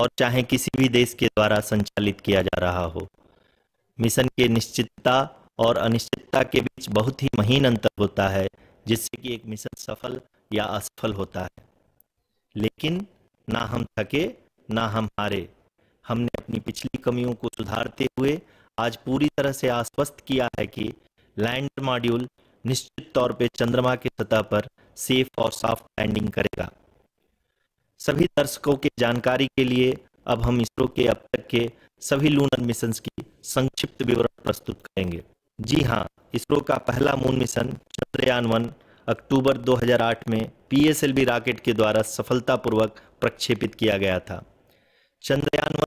और चाहे किसी भी देश के द्वारा संचालित किया जा रहा हो। मिशन के निश्चितता और अनिश्चितता के बीच बहुत ही महीन अंतर होता है, जिससे कि एक मिशन सफल या असफल होता है। लेकिन ना हम थके ना हम हारे। हमने अपनी पिछली कमियों को सुधारते हुए आज पूरी तरह से आश्वस्त किया है कि लैंडर मॉड्यूल निश्चित तौर पे चंद्रमा की सतह पर सेफ और सॉफ्ट लैंडिंग करेगा। सभी दर्शकों की जानकारी के लिए अब हम इसरो के अब तक के सभी लूनर मिशंस की संक्षिप्त विवरण प्रस्तुत करेंगे। जी हाँ, इसरो का पहला मून मिशन चंद्रयान-1 अक्टूबर 2008 में पीएसएलवी रॉकेट के द्वारा सफलतापूर्वक प्रक्षेपित किया गया था। चंद्रयान-1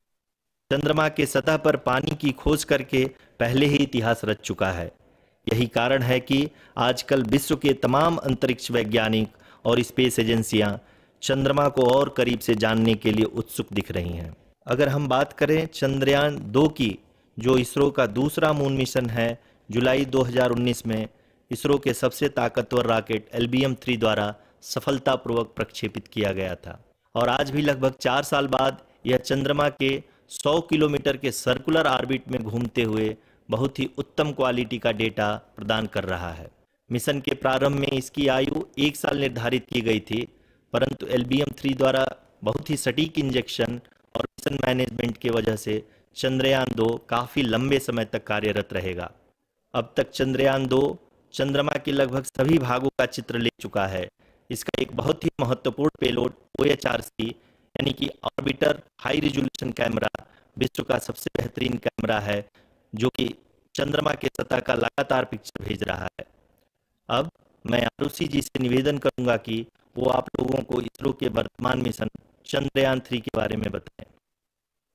चंद्रमा के सतह पर पानी की खोज करके पहले ही इतिहास रच चुका है। यही कारण है कि आजकल विश्व के तमाम अंतरिक्ष वैज्ञानिक और स्पेस एजेंसियां चंद्रमा को और करीब से जानने के लिए उत्सुक दिख रही हैं। अगर हम बात करें चंद्रयान-2 की, जो इसरो का दूसरा मून मिशन है, जुलाई 2019 में इसरो के सबसे ताकतवर रॉकेट LBM-3 द्वारा सफलतापूर्वक प्रक्षेपित किया गया था। और आज भी लगभग 4 साल बाद यह चंद्रमा के 100 किलोमीटर के सर्कुलर ऑर्बिट में घूमते हुए बहुत ही उत्तम क्वालिटी का डेटा प्रदान कर रहा है। मिशन के प्रारंभ में इसकी आयु 1 साल निर्धारित की गई थी, परंतु LBM-3 द्वारा बहुत ही सटीक इंजेक्शन और मिशन मैनेजमेंट की वजह से चंद्रयान-2 काफ़ी लंबे समय तक कार्यरत रहेगा। अब तक चंद्रयान-2 चंद्रमा के लगभग सभी भागों का चित्र ले चुका है। इसका एक बहुत ही महत्वपूर्ण पेलोड OHRC यानी कि ऑर्बिटर हाई रिजोल्यूशन कैमरा विश्व का सबसे बेहतरीन कैमरा है, जो कि चंद्रमा के सतह का लगातार पिक्चर भेज रहा है। अब मैं आरुषि जी से निवेदन करूंगा कि वो आप लोगों को इसरो के वर्तमान मिशन चंद्रयान-3 के बारे में बताएं।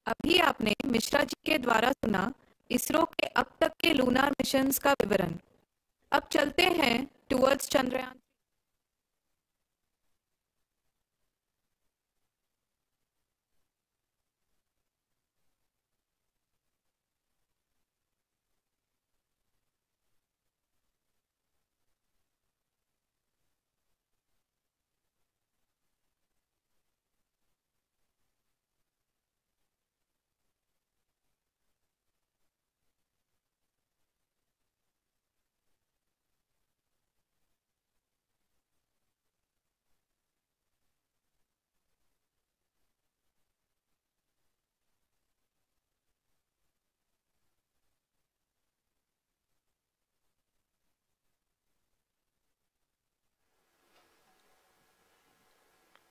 अभी आपने मिश्रा जी के द्वारा सुना इसरो के अब तक के लूनार मिशंस का विवरण। अब चलते हैं टुवर्ड्स चंद्रयान।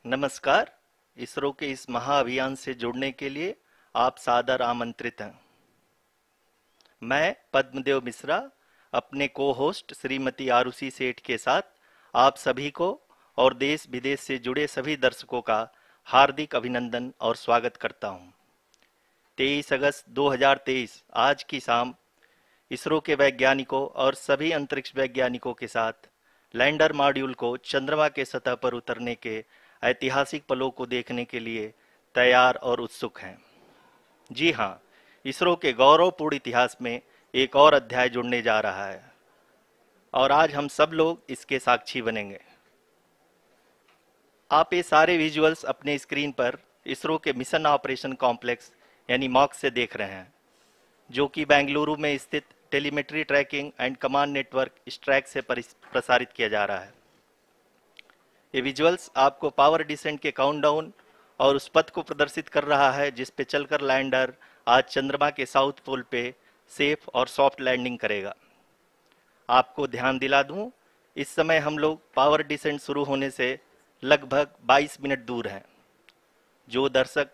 नमस्कार। इसरो के इस महाअभियान से जुड़ने के लिए आप सादर आमंत्रित हैं। मैं पद्मदेव मिश्रा अपने को होस्ट श्रीमती आरुषि सेठ के साथ आप सभी को और देश विदेश से जुड़े सभी दर्शकों का हार्दिक अभिनंदन और स्वागत करता हूं। 23 अगस्त 2023 आज की शाम इसरो के वैज्ञानिकों और सभी अंतरिक्ष वैज्ञानिकों के साथ लैंडर मॉड्यूल को चंद्रमा के सतह पर उतरने के ऐतिहासिक पलों को देखने के लिए तैयार और उत्सुक हैं। जी हाँ, इसरो के गौरवपूर्ण इतिहास में एक और अध्याय जुड़ने जा रहा है और आज हम सब लोग इसके साक्षी बनेंगे। आप ये सारे विजुअल्स अपने स्क्रीन पर इसरो के मिशन ऑपरेशन कॉम्प्लेक्स यानी मॉक से देख रहे हैं, जो कि बेंगलुरु में स्थित telemetry tracking and command network ISTRAC से प्रसारित किया जा रहा है। ये विजुअल्स आपको पावर डिसेंट के काउंटडाउन और उस पथ को प्रदर्शित कर रहा है जिस पे चलकर लैंडर आज चंद्रमा के साउथ पोल पे सेफ और सॉफ्ट लैंडिंग करेगा। आपको ध्यान दिला दूं, इस समय हम लोग पावर डिसेंट शुरू होने से लगभग 22 मिनट दूर हैं। जो दर्शक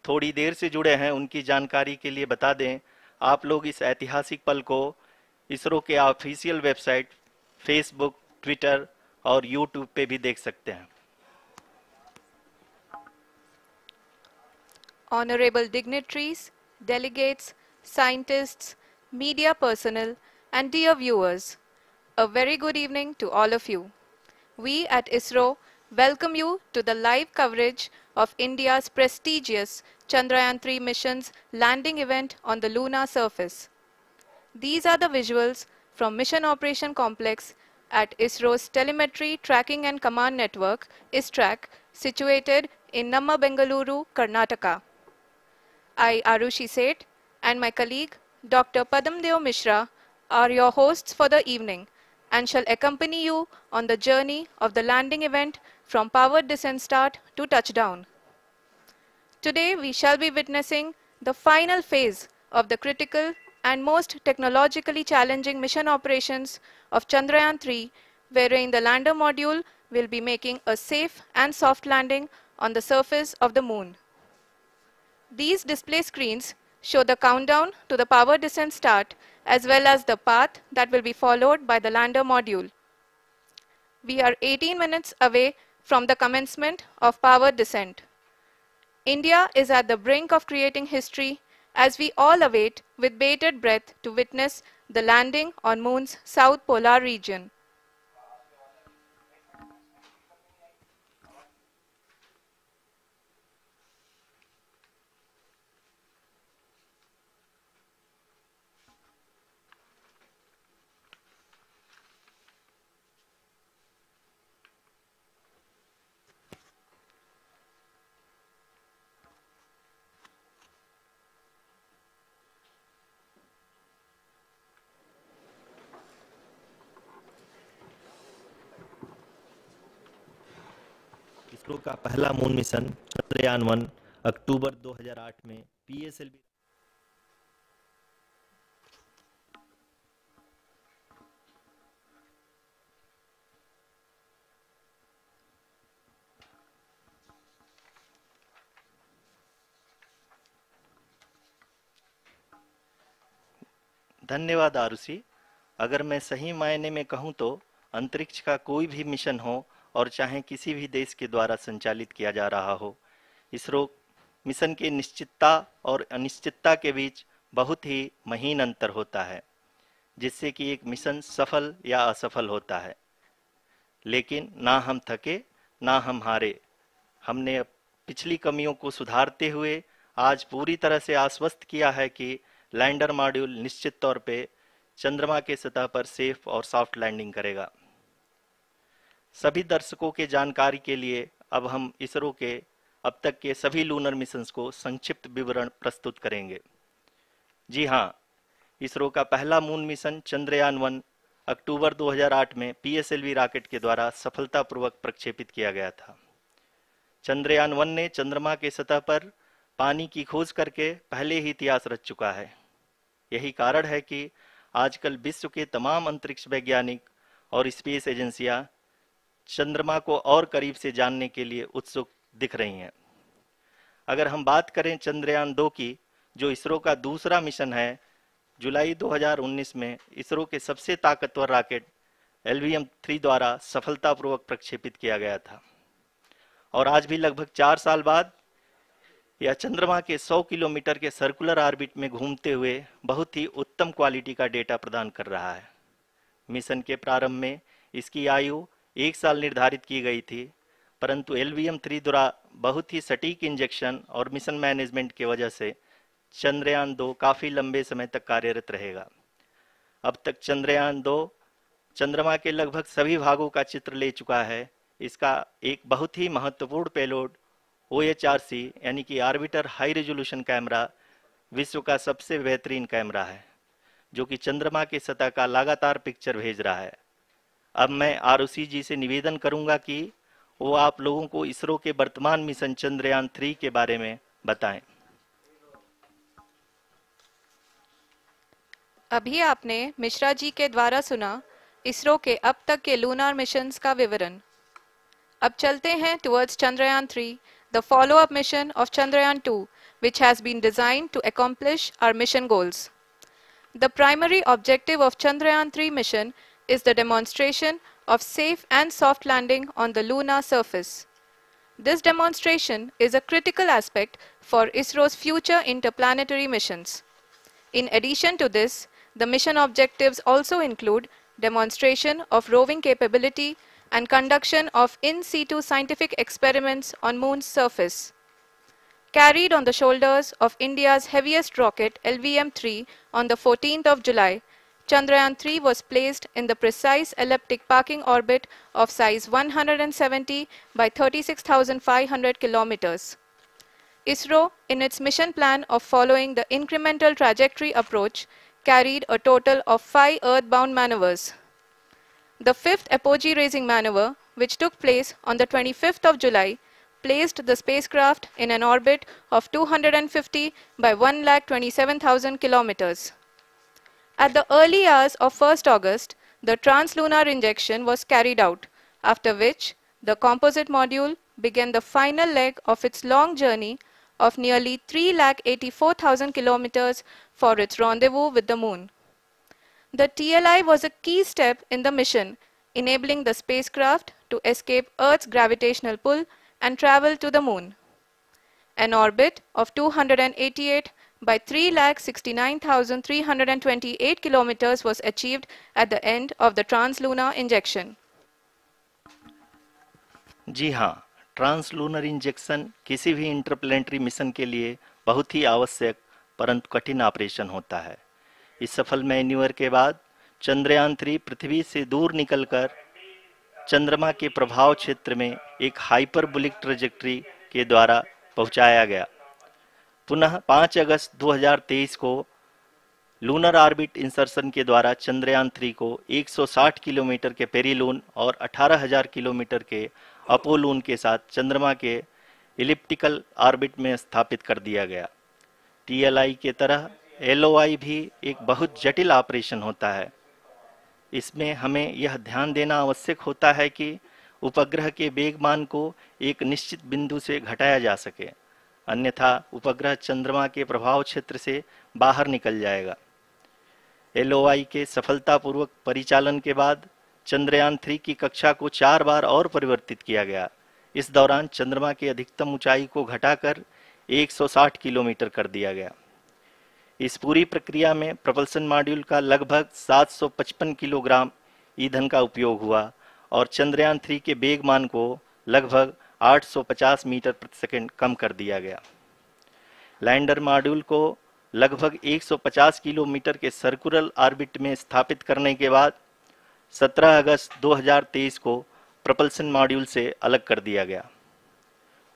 थोड़ी देर से जुड़े हैं उनकी जानकारी के लिए बता दें, आप लोग इस ऐतिहासिक पल को इसरो के ऑफिशियल वेबसाइट, फेसबुक, ट्विटर और यूट्यूब पे भी देख सकते हैं। Honorable dignitaries, delegates, scientists, media personnel, and dear viewers, a very good evening to all of you. We at ISRO welcome you to the live coverage of India's prestigious Chandrayaan-3 mission's landing event on the lunar surface. These are the visuals from Mission Operation Complex at ISRO's Telemetry Tracking and Command Network, ISTRAC, situated in Namma Bengaluru, Karnataka. I, Arushi Seth, and my colleague, Dr. Padamdeo Mishra, are your hosts for the evening and shall accompany you on the journey of the landing event from powered descent start to touchdown. Today, we shall be witnessing the final phase of the critical and most technologically challenging mission operations of Chandrayaan-3, wherein the lander module will be making a safe and soft landing on the surface of the moon. These display screens show the countdown to the power descent start as well as the path that will be followed by the lander module. We are 18 minutes away from the commencement of power descent. India is at the brink of creating history as we all await with bated breath to witness the landing on Moon's south polar region. ISRO का पहला moon mission Chandrayaan one अक्टूबर 2008 में PSLV धन्यवाद आरुषि। अगर मैं सही मायने में कहूं तो अंतरिक्ष का कोई भी मिशन हो और चाहे किसी भी देश के द्वारा संचालित किया जा रहा हो, इसरो मिशन के निश्चितता और अनिश्चितता के बीच बहुत ही महीन अंतर होता है, जिससे कि एक मिशन सफल या असफल होता है। लेकिन ना हम थके ना हम हारे। हमने पिछली कमियों को सुधारते हुए आज पूरी तरह से आश्वस्त किया है कि लैंडर मॉड्यूल निश्चित तौर पे चंद्रमा के सतह पर सेफ और सॉफ्ट लैंडिंग करेगा। सभी दर्शकों के जानकारी के लिए अब हम इसरो के अब तक के सभी लूनर मिशंस को संक्षिप्त विवरण प्रस्तुत करेंगे। जी हाँ, इसरो का पहला मून मिशन चंद्रयान-1 अक्टूबर 2008 में पीएसएलवी रॉकेट के द्वारा सफलतापूर्वक प्रक्षेपित किया गया था। चंद्रयान-1 ने चंद्रमा के सतह पर पानी की खोज करके पहले ही इतिहास रच चुका है। यही कारण है कि आजकल विश्व के तमाम अंतरिक्ष वैज्ञानिक और स्पेस एजेंसियां चंद्रमा को और करीब से जानने के लिए उत्सुक दिख रही हैं। अगर हम बात करें चंद्रयान-2 की, जो इसरो का दूसरा मिशन है, जुलाई 2019 में इसरो के सबसे ताकतवर रॉकेट LVM-3 द्वारा सफलतापूर्वक प्रक्षेपित किया गया था और आज भी लगभग 4 साल बाद यह चंद्रमा के 100 किलोमीटर के सर्कुलर ऑर्बिट में घूमते हुए बहुत ही उत्तम क्वालिटी का डेटा प्रदान कर रहा है। मिशन के प्रारंभ में इसकी आयु 1 साल निर्धारित की गई थी, परंतु LVM-3 द्वारा बहुत ही सटीक इंजेक्शन और मिशन मैनेजमेंट की वजह से चंद्रयान-2 काफ़ी लंबे समय तक कार्यरत रहेगा। अब तक चंद्रयान-2 चंद्रमा के लगभग सभी भागों का चित्र ले चुका है। इसका एक बहुत ही महत्वपूर्ण पेलोड OHRC यानी कि ऑर्बिटर हाई रेजोल्यूशन कैमरा विश्व का सबसे बेहतरीन कैमरा है, जो कि चंद्रमा के सतह का लगातार पिक्चर भेज रहा है। अब मैं आरुषि जी से निवेदन करूंगा कि वो आप लोगों को इसरो के वर्तमान मिशन चंद्रयान-3 के बारे में बताएं। अभी आपने मिश्रा जी के द्वारा सुना इसरो के अब तक के लूनार मिशंस का विवरण। अब चलते हैं towards Chandrayaan-3, the follow-up mission of Chandrayaan-2, which has been designed to accomplish our mission goals. The primary objective of Chandrayaan-3 mission is the demonstration of safe and soft landing on the lunar surface. This demonstration is a critical aspect for ISRO's future interplanetary missions. In addition to this, the mission objectives also include demonstration of roving capability and conduction of in situ scientific experiments on Moon's surface. Carried on the shoulders of India's heaviest rocket LVM-3 on the 14th of July, Chandrayaan-3 was placed in the precise elliptic parking orbit of size 170 by 36,500 kilometers. ISRO, in its mission plan of following the incremental trajectory approach, carried a total of 5 earthbound maneuvers. The fifth apogee raising maneuver, which took place on the 25th of July, placed the spacecraft in an orbit of 250 by 1,27,000 kilometers. At the early hours of 1st August, the translunar injection was carried out, after which the composite module began the final leg of its long journey of nearly 3,84,000 kilometers for its rendezvous with the Moon. The TLI was a key step in the mission, enabling the spacecraft to escape Earth's gravitational pull and travel to the Moon. An orbit of 288 by 3,69,328 kilometers was achieved at the end of the translunar injection. जी हाँ, translunar injection किसी भी interplanetary mission के लिए बहुत ही आवश्यक परंतु कठिन operation होता है। इस सफल मैन्यूवर के बाद चंद्रयान-3 पृथ्वी से दूर निकलकर चंद्रमा के प्रभाव क्षेत्र में एक हाइपरबोलिक ट्रैजेक्टरी के द्वारा पहुंचाया गया। पुनः 5 अगस्त 2023 को लूनर ऑर्बिट इंसर्शन के द्वारा चंद्रयान-3 को 160 किलोमीटर के पेरीलून और 18,000 किलोमीटर के अपोलून के साथ चंद्रमा के इलिप्टिकल ऑर्बिट में स्थापित कर दिया गया। टीएलआई के तरह एलओआई भी एक बहुत जटिल ऑपरेशन होता है। इसमें हमें यह ध्यान देना आवश्यक होता है कि उपग्रह के वेगमान को एक निश्चित बिंदु से घटाया जा सके, अन्यथा उपग्रह चंद्रमा के प्रभाव क्षेत्र से बाहर निकल जाएगा। एलओआई के सफलतापूर्वक परिचालन के बाद चंद्रयान-3 की कक्षा को 4 बार और परिवर्तित किया गया। इस दौरान चंद्रमा की अधिकतम ऊंचाई को घटाकर 160 किलोमीटर कर दिया गया। इस पूरी प्रक्रिया में प्रपल्सन मॉड्यूल का लगभग 755 किलोग्राम ईंधन का उपयोग हुआ और चंद्रयान-3 के वेगमान को लगभग 850 मीटर प्रति सेकंड कम कर दिया गया। लैंडर मॉड्यूल को लगभग 150 किलोमीटर के सर्कुलर ऑर्बिट में स्थापित करने के बाद 17 अगस्त 2023 को प्रपल्सन मॉड्यूल से अलग कर दिया गया।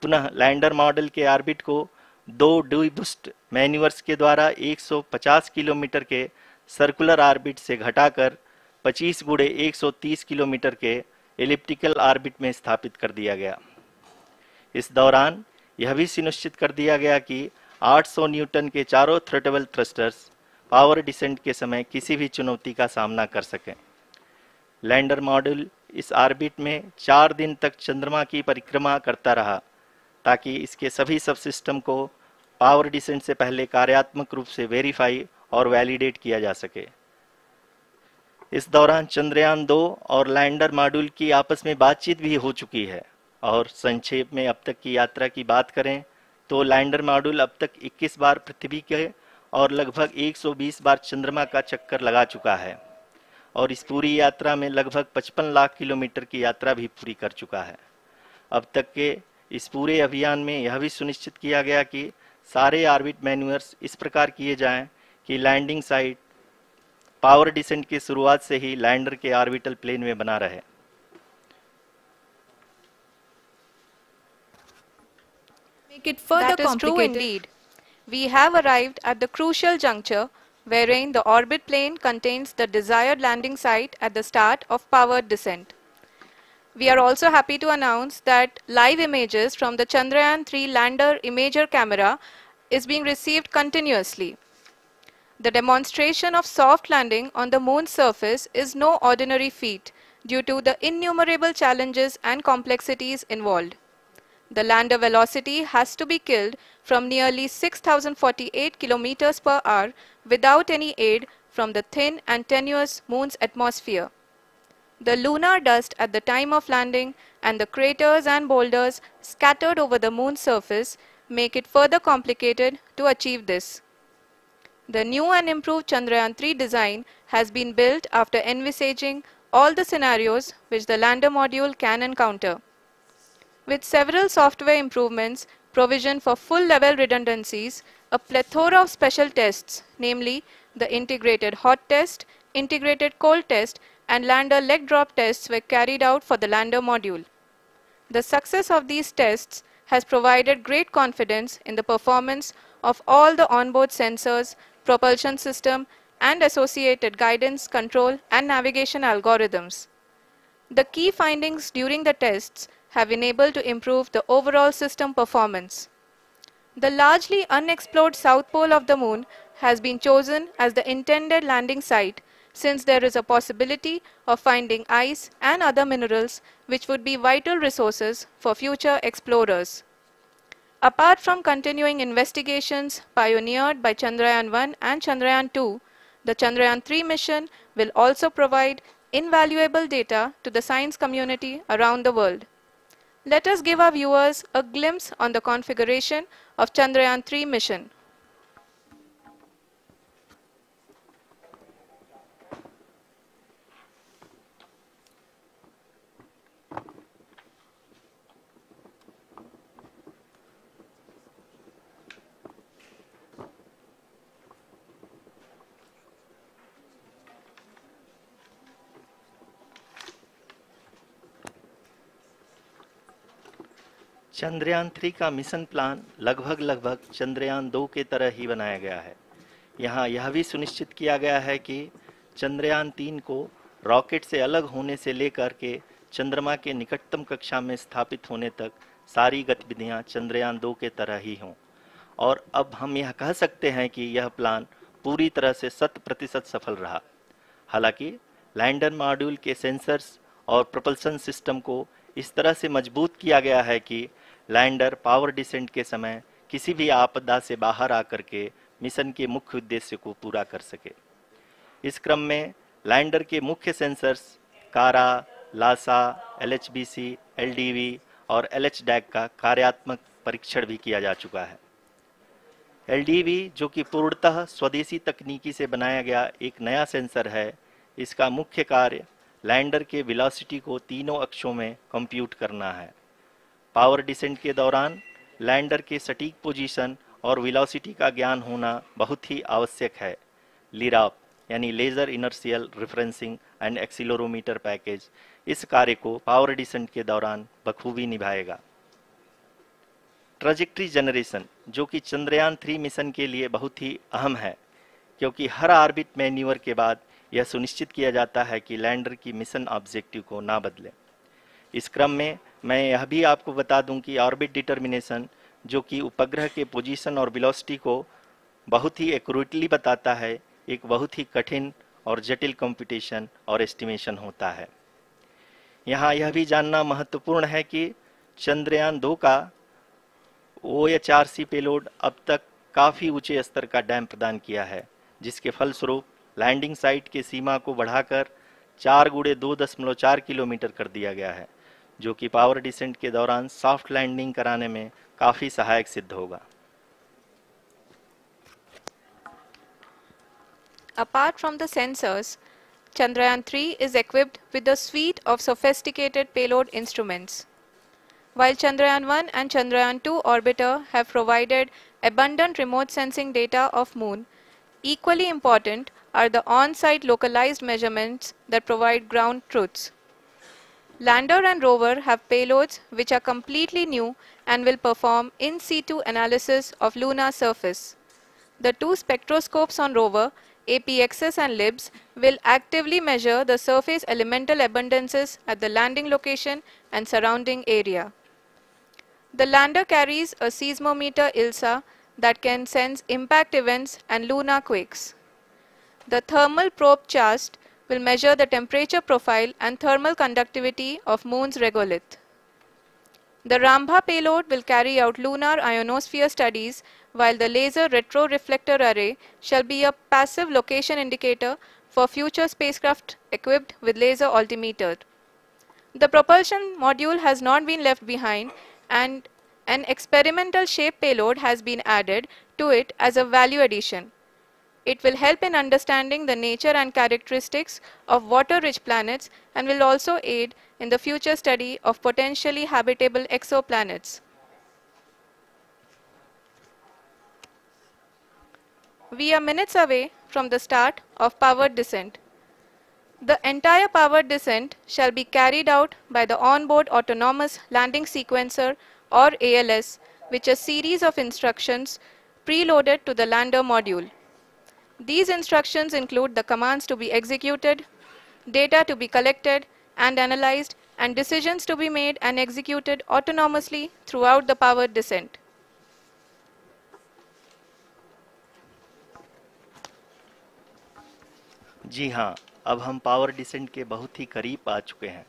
पुनः लैंडर मॉडल के ऑर्बिट को 2 डीबूस्ट मैन्यूवर्स के द्वारा 150 किलोमीटर के सर्कुलर ऑर्बिट से घटाकर 25 गुणे 130 किलोमीटर के एलिप्टिकल ऑर्बिट में स्थापित कर दिया गया। इस दौरान यह भी सुनिश्चित कर दिया गया कि 800 न्यूटन के चारों थ्रोटेबल थ्रस्टर्स पावर डिसेंट के समय किसी भी चुनौती का सामना कर सकें। लैंडर मॉड्यूल इस ऑर्बिट में 4 दिन तक चंद्रमा की परिक्रमा करता रहा ताकि इसके सभी सब सिस्टम को पावर डिसेंट से पहले कार्यात्मक रूप से वेरीफाई और वैलिडेट किया जा सके। इस दौरान चंद्रयान-2 और लैंडर मॉड्यूल की आपस में बातचीत भी हो चुकी है। और संक्षेप में अब तक की यात्रा की बात करें तो लैंडर मॉड्यूल अब तक 21 बार पृथ्वी के और लगभग 120 बार चंद्रमा का चक्कर लगा चुका है और इस पूरी यात्रा में लगभग 55 लाख किलोमीटर की यात्रा भी पूरी कर चुका है। अब तक के इस पूरे अभियान में यह भी सुनिश्चित किया गया कि सारे ऑर्बिट मैन्यूवर्स इस प्रकार किए जाएं कि लैंडिंग साइट पावर डिसेंट की शुरुआत से ही लैंडर के ऑर्बिटल प्लेन में बना रहे। Make it further complicated. That is true indeed. We have arrived at the crucial juncture wherein the orbit plane contains the desired landing site at the start of powered descent. We are also happy to announce that live images from the Chandrayaan-3 lander imager camera is being received continuously. The demonstration of soft landing on the moon's surface is no ordinary feat due to the innumerable challenges and complexities involved. The lander velocity has to be killed from nearly 6,048 kilometers per hour without any aid from the thin and tenuous moon's atmosphere. The lunar dust at the time of landing and the craters and boulders scattered over the moon's surface make it further complicated to achieve this. The new and improved Chandrayaan-3 design has been built after envisaging all the scenarios which the lander module can encounter. With several software improvements, provision for full-level redundancies, a plethora of special tests, namely the integrated hot test, integrated cold test, and lander leg drop tests were carried out for the lander module. The success of these tests has provided great confidence in the performance of all the onboard sensors, propulsion system, and associated guidance, control, and navigation algorithms. The key findings during the tests have enabled to improve the overall system performance. The largely unexplored south pole of the moon has been chosen as the intended landing site since there is a possibility of finding ice and other minerals which would be vital resources for future explorers. Apart from continuing investigations pioneered by Chandrayaan-1 and Chandrayaan-2, the Chandrayaan-3 mission will also provide invaluable data to the science community around the world. Let us give our viewers a glimpse on the configuration of Chandrayaan-3 mission. Chandrayaan 3 का mission plan लगभग चंद्रयान 2 के तरह ही बनाया गया है। यहाँ यह भी सुनिश्चित किया गया है कि चंद्रयान 3 को रॉकेट से अलग होने से लेकर के चंद्रमा के निकटतम कक्षा में स्थापित होने तक सारी गतिविधियां चंद्रयान 2 के तरह ही हों। और अब हम यह कह सकते हैं कि यह प्लान पूरी तरह से 100% सफल रहा। हालांकि लैंडर मॉड्यूल के सेंसर्स और प्रोपल्शन सिस्टम को इस तरह से मजबूत किया गया है कि लैंडर पावर डिसेंट के समय किसी भी आपदा से बाहर आकर के मिशन के मुख्य उद्देश्य को पूरा कर सके। इस क्रम में लैंडर के मुख्य सेंसर्स कारा, लासा, LHBC, LDV और LHDAC का कार्यात्मक परीक्षण भी किया जा चुका है। LDV जो कि पूर्णतः स्वदेशी तकनीकी से बनाया गया एक नया सेंसर है, इसका मुख्य कार्य लैंडर के वेलोसिटी को तीनों अक्षों में कंप्यूट करना है। पावर डिसेंट के दौरान लैंडर के सटीक पोजीशन और वेलोसिटी का ज्ञान होना बहुत ही आवश्यक है। लिराप यानी laser inertial referencing and accelerometer package इस कार्य को पावर डिसेंट के दौरान बखूबी निभाएगा। ट्रैजेक्टरी जनरेशन जो कि चंद्रयान 3 मिशन के लिए बहुत ही अहम है, क्योंकि हर ऑर्बिट मैन्यूवर के बाद यह सुनिश्चित किया जाता है कि लैंडर की मिशन ऑब्जेक्टिव को ना बदले। इस क्रम में मैं यह भी आपको बता दूं कि ऑर्बिट डिटर्मिनेशन जो कि उपग्रह के पोजीशन और वेलोसिटी को बहुत ही एक्यूरेटली बताता है, एक बहुत ही कठिन और जटिल कंप्यूटेशन और एस्टिमेशन होता है। यहाँ यह भी जानना महत्वपूर्ण है कि चंद्रयान 2 का OHRC पेलोड अब तक काफ़ी ऊंचे स्तर का डैम प्रदान किया है, जिसके फलस्वरूप लैंडिंग साइट के सीमा को बढ़ाकर 4x2.4 किलोमीटर कर दिया गया है, जो कि पावर डिसेंट के दौरान सॉफ्ट लैंडिंग कराने में काफ़ी सहायक सिद्ध होगा। Apart from the sensors, Chandrayaan 3 is equipped with a suite of sophisticated payload instruments. While Chandrayaan 1 and Chandrayaan 2 orbiter have provided abundant remote sensing data of Moon, equally important are the on-site localized measurements that provide ground truths. Lander and rover have payloads which are completely new and will perform in situ analysis of lunar surface. The two spectroscopes on rover, APXS and LIBS, will actively measure the surface elemental abundances at the landing location and surrounding area. The lander carries a seismometer ILSA that can sense impact events and lunar quakes. The thermal probe CHAST will measure the temperature profile and thermal conductivity of Moon's regolith. The Rambha payload will carry out lunar ionosphere studies, while the laser retroreflector array shall be a passive location indicator for future spacecraft equipped with laser altimeter. The propulsion module has not been left behind, and an experimental shape payload has been added to it as a value addition. It will help in understanding the nature and characteristics of water-rich planets and will also aid in the future study of potentially habitable exoplanets. We are minutes away from the start of powered descent. The entire powered descent shall be carried out by the onboard autonomous landing sequencer or ALS, which is a series of instructions preloaded to the lander module. These instructions include the commands to be executed, data to be collected and analyzed, and decisions to be made and executed autonomously throughout the powered descent. जी हाँ, अब हम power descent के बहुत ही करीब आ चुके हैं।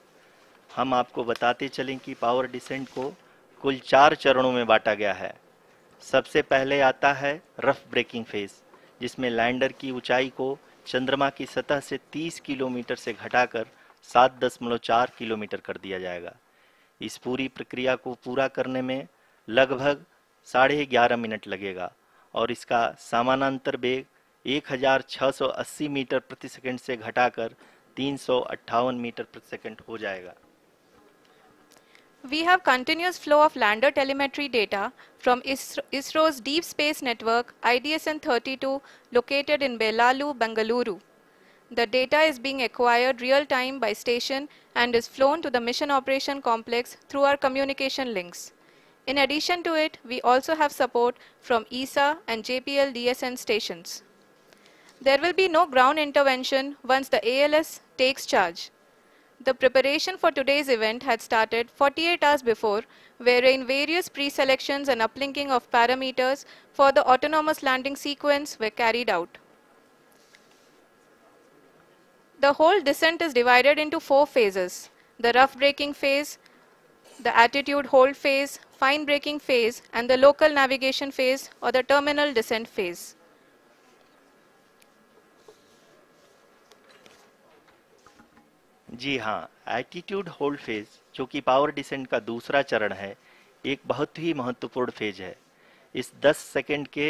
हम आपको बताते चलें कि पावर डिसेंट को कुल 4 चरणों में बांटा गया है। सबसे पहले आता है रफ ब्रेकिंग फेज, जिसमें लैंडर की ऊंचाई को चंद्रमा की सतह से 30 किलोमीटर से घटाकर 7.4 किलोमीटर कर दिया जाएगा। इस पूरी प्रक्रिया को पूरा करने में लगभग 11.5 मिनट लगेगा और इसका समानांतर वेग 1680 मीटर प्रति सेकंड से घटाकर 358 मीटर प्रति सेकंड हो जाएगा। We have continuous flow of lander telemetry data from ISRO's Deep Space Network IDSN-32 located in Belalu, Bengaluru. The data is being acquired real-time by station and is flown to the Mission Operation Complex through our communication links. In addition to it, we also have support from ESA and JPL DSN stations. There will be no ground intervention once the ALS takes charge. The preparation for today's event had started 48 hours before, wherein various pre-selections and uplinking of parameters for the autonomous landing sequence were carried out. The whole descent is divided into 4 phases: the rough braking phase, the attitude hold phase, fine braking phase, and the local navigation phase or the terminal descent phase. जी हाँ, attitude hold phase, जो कि power descent का दूसरा चरण है, एक बहुत ही महत्वपूर्ण फेज है। इस 10 सेकंड के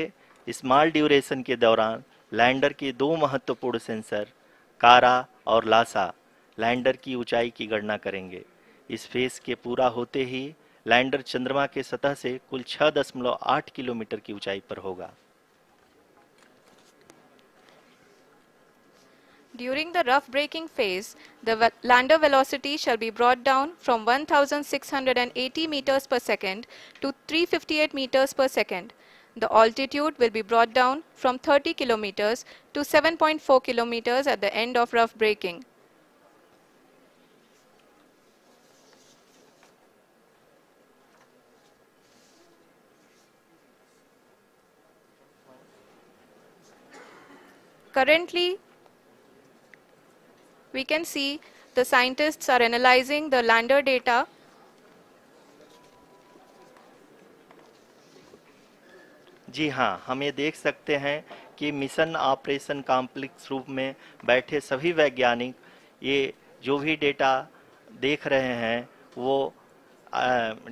स्मॉल ड्यूरेशन के दौरान लैंडर के 2 महत्वपूर्ण सेंसर कारा और लासा लैंडर की ऊंचाई की गणना करेंगे। इस फेज के पूरा होते ही लैंडर चंद्रमा के सतह से कुल 6.8 किलोमीटर की ऊंचाई पर होगा। During the rough braking phase, the lander velocity shall be brought down from 1680 meters per second to 358 meters per second. The altitude will be brought down from 30 kilometers to 7.4 kilometers at the end of rough braking. Currently, we can see the scientists are analyzing the lander data. जी हाँ, हम ये देख सकते हैं कि mission operation complex रूप में बैठे सभी वैज्ञानिक ये जो भी डेटा देख रहे हैं वो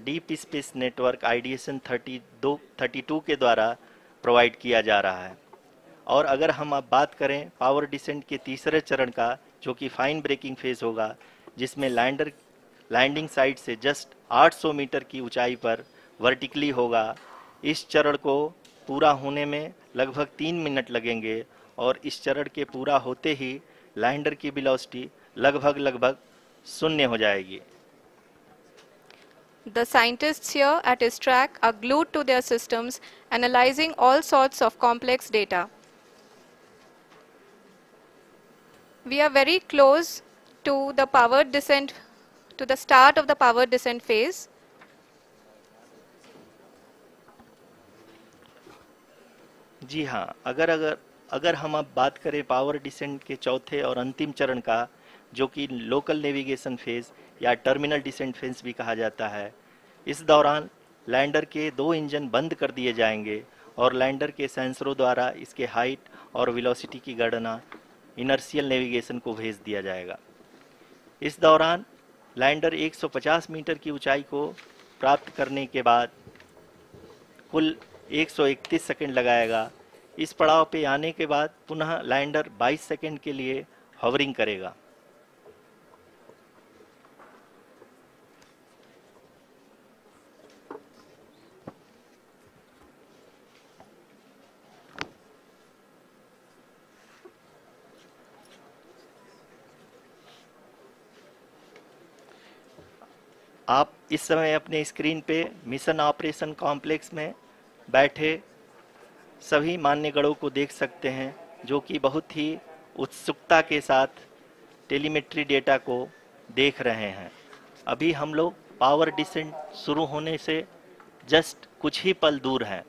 डीप स्पेस नेटवर्क IDSN 32 के द्वारा प्रोवाइड किया जा रहा है। और अगर हम अब बात करें पावर डिसेंट के तीसरे चरण का, जो कि फाइन ब्रेकिंग फेज होगा, जिसमें लैंडर लैंडिंग साइट से जस्ट 800 मीटर की ऊंचाई पर वर्टिकली होगा। इस चरण को पूरा होने में लगभग 3 मिनट लगेंगे और इस चरण के पूरा होते ही लैंडर की वेलोसिटी लगभग 0 हो जाएगी। The scientists here at ISTRAC are glued to their systems, analyzing all sorts of complex data. We are very close to the powered descent, to the start of the powered descent phase. जी हाँ, अगर हम अब बात करें power descent के चौथे और अंतिम चरण का, जो कि लोकल नेविगेशन फेज या टर्मिनल डिसेंट फेज भी कहा जाता है, इस दौरान लैंडर के 2 इंजन बंद कर दिए जाएंगे और लैंडर के सेंसरों द्वारा इसके हाइट और वेलोसिटी की गणना इनर्शियल नेविगेशन को भेज दिया जाएगा। इस दौरान लैंडर 150 मीटर की ऊंचाई को प्राप्त करने के बाद कुल 131 सेकंड लगाएगा। इस पड़ाव पे आने के बाद पुनः लैंडर 22 सेकंड के लिए हॉवरिंग करेगा। आप इस समय अपने स्क्रीन पे मिशन ऑपरेशन कॉम्प्लेक्स में बैठे सभी मान्यगणों को देख सकते हैं, जो कि बहुत ही उत्सुकता के साथ टेलीमेट्री डेटा को देख रहे हैं। अभी हम लोग पावर डिसेंट शुरू होने से जस्ट कुछ ही पल दूर हैं।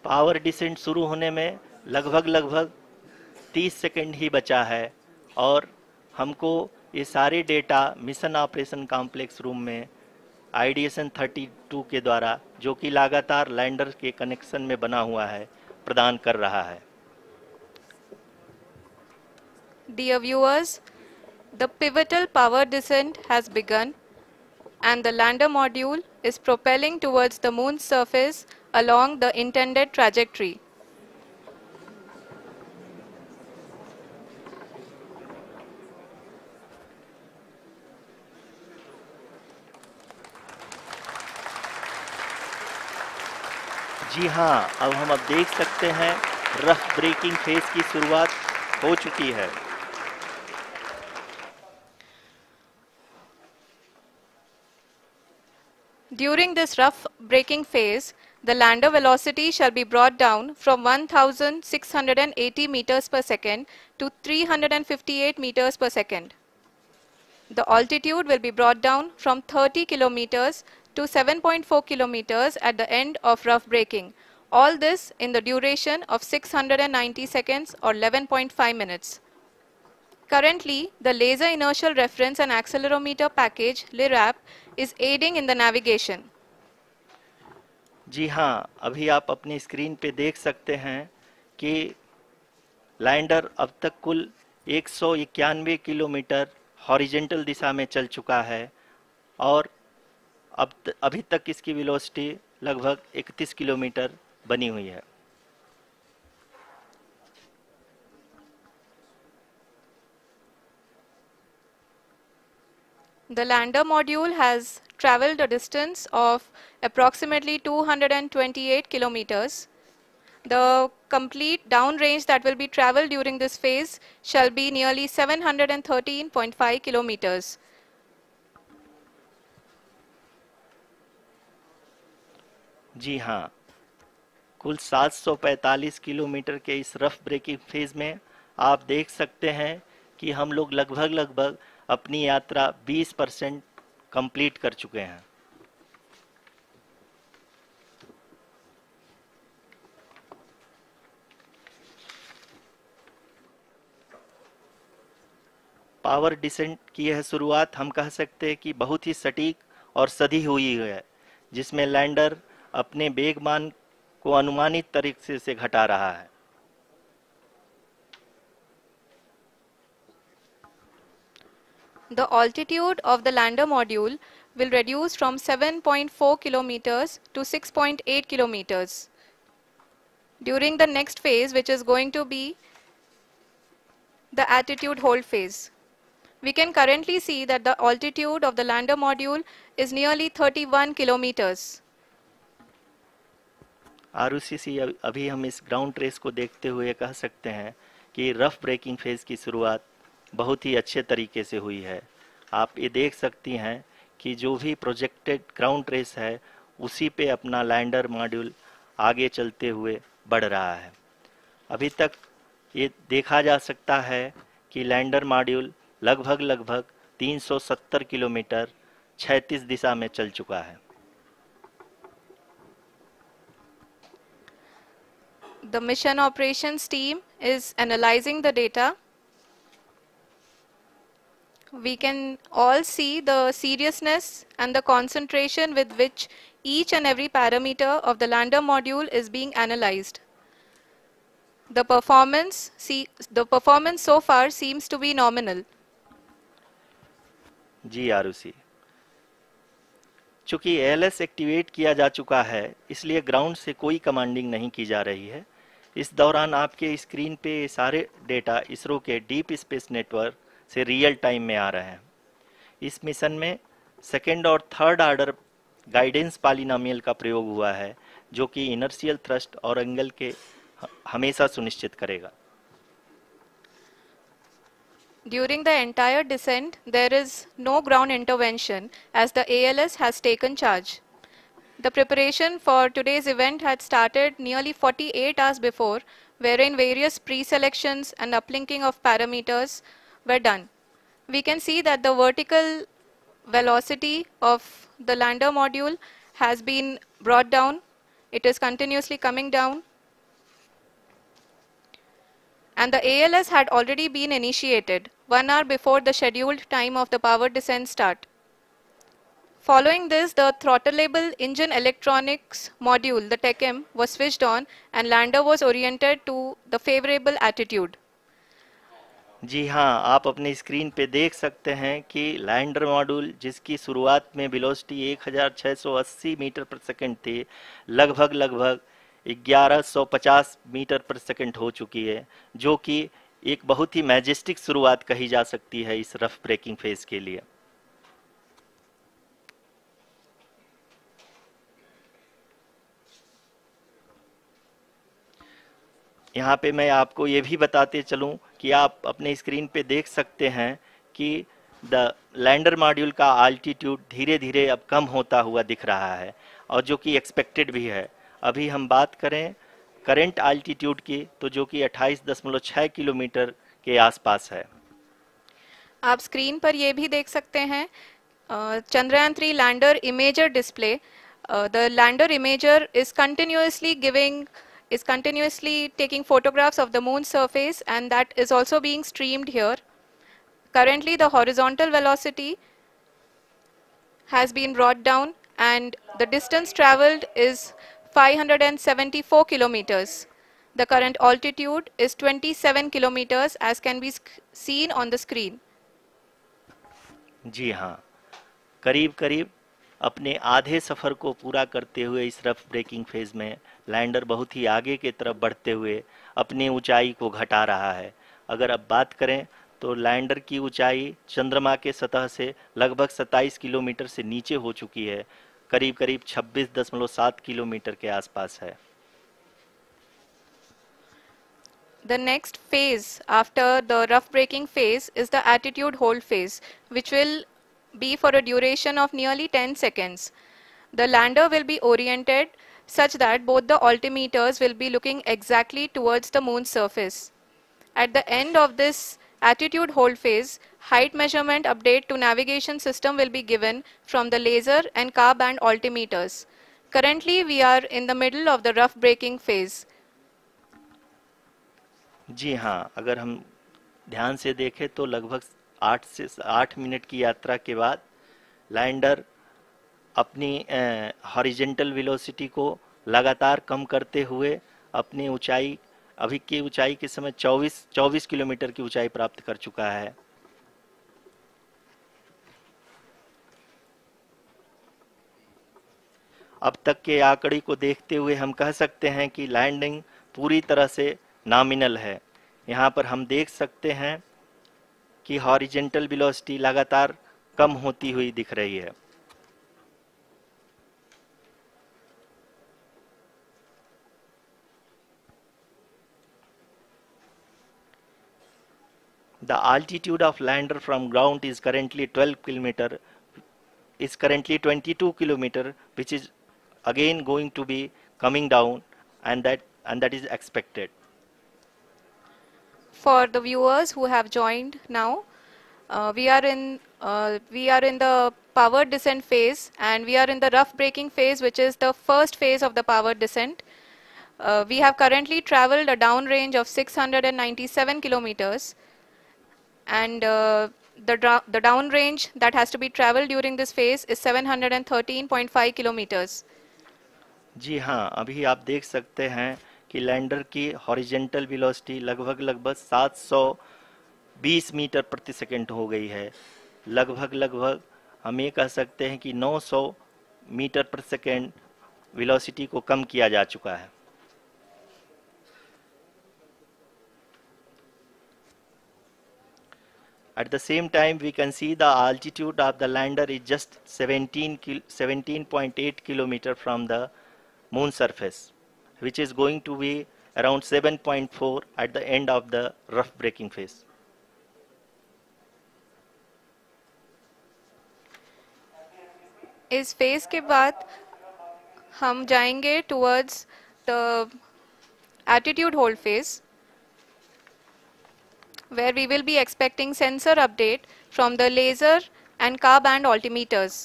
पावर डिसेंट शुरू होने में लगभग 30 सेकंड ही बचा है और हमको ये सारे data mission operation complex room में आईडीएसएन 32 के द्वारा, जो कि लगातार लैंडर के कनेक्शन में बना हुआ है, प्रदान कर रहा है। Dear viewers, the pivotal power descent has begun and the lander module is propelling towards the moon's surface along the intended trajectory. जी हाँ, अब देख सकते हैं रफ ब्रेकिंग फेज की शुरुआत हो चुकी है। During this rough braking phase, the lander velocity shall be brought down from 1680 meters per second to 358 meters per second. The altitude will be brought down from 30 kilometers to 7.4 kilometers at the end of rough braking. All this in the duration of 690 seconds or 11.5 minutes. Currently, the Laser Inertial Reference and Accelerometer package (LIRAP) is aiding in the navigation. जी हाँ, अभी आप अपनी screen पे देख सकते हैं कि lander अब तक कुल 191 किलोमीटर हॉरिजेंटल दिशा में चल चुका है और अभी तक इसकी वेलोसिटी लगभग 31 किलोमीटर बनी हुई है। The lander module has traveled a distance of approximately 228 kilometers. The complete downrange that will be traveled during this phase shall be nearly 713.5 kilometers. जी हाँ, कुल 745 किलोमीटर के इस रफ ब्रेकिंग फेज में आप देख सकते हैं कि हम लोग लगभग अपनी यात्रा 20% कंप्लीट कर चुके हैं। पावर डिसेंट की यह शुरुआत हम कह सकते हैं कि बहुत ही सटीक और सधी हुई है, जिसमें लैंडर अपने वेगमान को अनुमानित तरीके से घटा रहा है। The altitude of the lander module will reduce from 7.4 kilometers to 6.8 kilometers. During the next phase, which is going to be the attitude hold phase. We can currently see that the altitude of the lander module is nearly 31 kilometers. Arushi, अभी हम इस ground trace को देखते हुए कह सकते हैं कि रफ ब्रेकिंग फेज की शुरुआत बहुत ही अच्छे तरीके से हुई है। आप ये देख सकती हैं कि जो भी प्रोजेक्टेड ग्राउंड ट्रेस है उसी पे अपना लैंडर मॉड्यूल आगे चलते हुए बढ़ रहा है। अभी तक ये देखा जा सकता है कि लैंडर मॉड्यूल लगभग 370 किलोमीटर क्षैतिज दिशा में चल चुका है। The mission operations team is analyzing the data. We can all see the seriousness and the concentration with which each and every parameter of the lander module is being analyzed. The performance so far seems to be nominal. जी आरुषि, चूंकि ALS activate किया जा चुका है, इसलिए ground से कोई commanding नहीं की जा रही है। इस दौरान आपके स्क्रीन पे सारे डेटा इसरो के डीप स्पेस नेटवर्क से रियल टाइम में आ रहे हैं। इस मिशन में सेकेंड और थर्ड ऑर्डर गाइडेंस पॉलिनोमियल का प्रयोग हुआ है, जो कि इनर्शियल थ्रस्ट और एंगल के हमेशा सुनिश्चित करेगा। During the entire descent, there is no ground intervention as the ALS has taken charge. The preparation for today's event had started nearly 48 hours before, wherein various pre-selections and uplinking of parameters were done. We can see that the vertical velocity of the lander module has been brought down. It is continuously coming down. And the ALS had already been initiated 1 hour before the scheduled time of the power descent start. Following this, the throttleable engine electronics module, the TECM, was switched on and lander was oriented to the favorable attitude. जी हाँ, आप अपनी screen पे देख सकते हैं कि lander module जिसकी शुरुआत में वेलोसिटी 1680 मीटर पर सेकंड थी, लगभग 1150 मीटर पर सेकंड हो चुकी है, जो कि एक बहुत ही मैजेस्टिक शुरुआत कही जा सकती है इस रफ ब्रेकिंग फेज के लिए। यहाँ पे मैं आपको ये भी बताते चलूँ कि आप अपने स्क्रीन पे देख सकते हैं कि द लैंडर मॉड्यूल का आल्टीट्यूड धीरे धीरे अब कम होता हुआ दिख रहा है, और जो कि एक्सपेक्टेड भी है। अभी हम बात करें करंट आल्टीट्यूड की, तो जो कि 28.6 किलोमीटर के आसपास है। आप स्क्रीन पर ये भी देख सकते हैं Chandrayaan 3 lander imager display. The lander imager is continuously taking photographs of the moon's surface, and that is also being streamed here. Currently, the horizontal velocity has been brought down and the distance traveled is 574 kilometers. The current altitude is 27 kilometers as can be seen on the screen. जी हाँ, करीब अपने आधे सफ़र को पूरा करते हुए इस rough breaking phase में लैंडर बहुत ही आगे की तरफ बढ़ते हुए अपनी ऊंचाई को घटा रहा है। अगर अब बात करें तो लैंडर की ऊंचाई चंद्रमा के सतह से लगभग 27 किलोमीटर से नीचे हो चुकी है, करीब 26.7 किलोमीटर के आसपास है। The next phase after the rough braking phase is the attitude hold phase, which will be for a duration of nearly 10 seconds. The lander will be oriented such that both the altimeters will be looking exactly towards the moon's surface. At the end of this attitude hold phase, height measurement update to navigation system will be given from the laser and car band altimeters. Currently, we are in the middle of the rough braking phase. जी हाँ, अगर हम ध्यान से देखें तो लगभग 8 minute की यात्रा के बाद लैंडर अपनी हॉरिजेंटल वेलोसिटी को लगातार कम करते हुए अपनी ऊंचाई, अभी की ऊंचाई के समय 24 किलोमीटर की ऊंचाई प्राप्त कर चुका है। अब तक के आंकड़े को देखते हुए हम कह सकते हैं कि लैंडिंग पूरी तरह से नॉमिनल है। यहाँ पर हम देख सकते हैं कि हॉरिजेंटल वेलोसिटी लगातार कम होती हुई दिख रही है। The altitude of lander from ground is currently 22 kilometer, which is again going to be coming down, and that is expected. For the viewers who have joined now, we are in the power descent phase, and we are in the rough braking phase, which is the first phase of the power descent. We have currently traveled a downrange of 697 kilometers, and the downrange that has to be traveled during this phase is 713.5 kilometers. जी हाँ, अभी आप देख सकते हैं कि lander की horizontal velocity लगभग 720 metre प्रति सेकंड हो गई है। लगभग हम ये कह सकते हैं कि 900 मीटर प्रति सेकंड वेलोसिटी को कम किया जा चुका है। At the same time, we can see the altitude of the lander is just 17.8 kilometer from the moon surface, which is going to be around 7.4 at the end of the rough braking phase. इस phase के बाद हम जाएंगे towards the attitude hold phase, where we will be expecting sensor update from the laser and car band altimeters.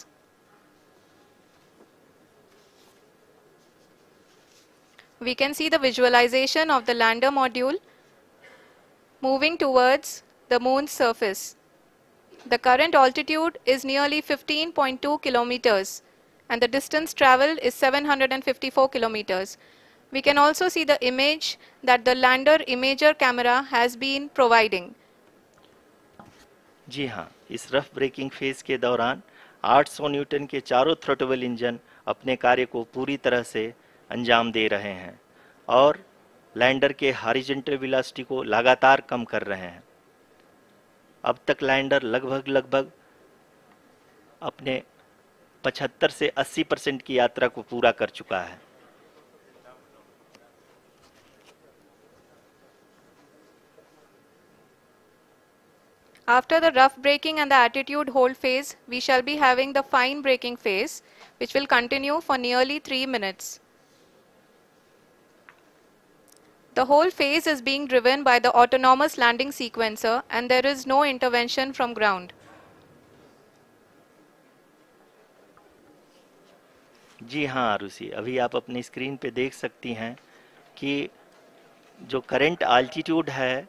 We can see the visualization of the lander module moving towards the moon's surface. The current altitude is nearly 15.2 kilometers and the distance traveled is 754 kilometers. We can also see the image that the lander imager camera has been providing. जी हाँ, इस rough breaking phase के दौरान 800 Newton के चारों throttle engine अपने कार्य को पूरी तरह से अंजाम दे रहे हैं और लैंडर के हॉरिजॉन्टल वेलोसिटी को लगातार कम कर रहे हैं। अब तक लैंडर लगभग अपने 75 से 80% की यात्रा को पूरा कर चुका है। After the rough braking and the attitude hold phase, we shall be having the fine braking phase, which will continue for nearly 3 minutes. The whole phase is being driven by the autonomous landing sequencer and there is no intervention from ground. जी हाँ आरुषि, अभी आप अपनी screen पे देख सकती हैं कि जो करंट आल्टीट्यूड है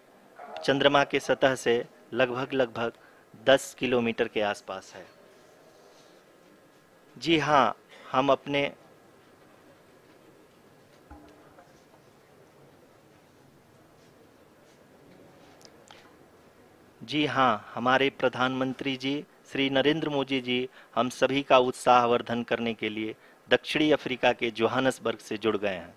चंद्रमा के सतह से लगभग 10 किलोमीटर के आसपास है। जी हाँ, हमारे प्रधानमंत्री जी श्री नरेंद्र मोदी जी हम सभी का उत्साहवर्धन करने के लिए दक्षिणी अफ्रीका के जोहानसबर्ग से जुड़ गए हैं।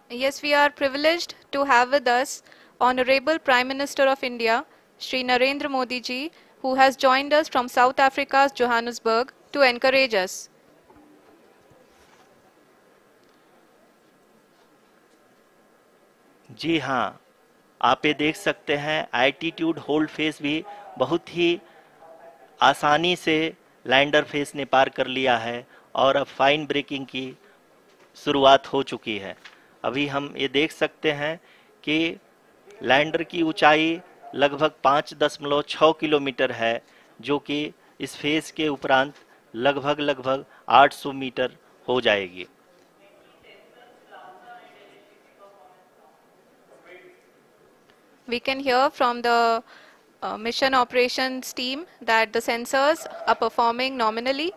Yes, we are privileged to have with us Honorable Prime Minister of India, Shri Narendra Modi ji, who has joined us from South Africa's Johannesburg to encourage us. जी हाँ, आप ये देख सकते हैं एल्टीट्यूड होल्ड फेस भी बहुत ही आसानी से लैंडर फेस ने पार कर लिया है और अब फाइन ब्रेकिंग की शुरुआत हो चुकी है। अभी हम ये देख सकते हैं कि लैंडर की ऊंचाई लगभग 5.6 किलोमीटर है, जो कि इस फेज के उपरांत लगभग 800 मीटर हो जाएगी। We can hear from the mission operations team that the sensors are performing nominally,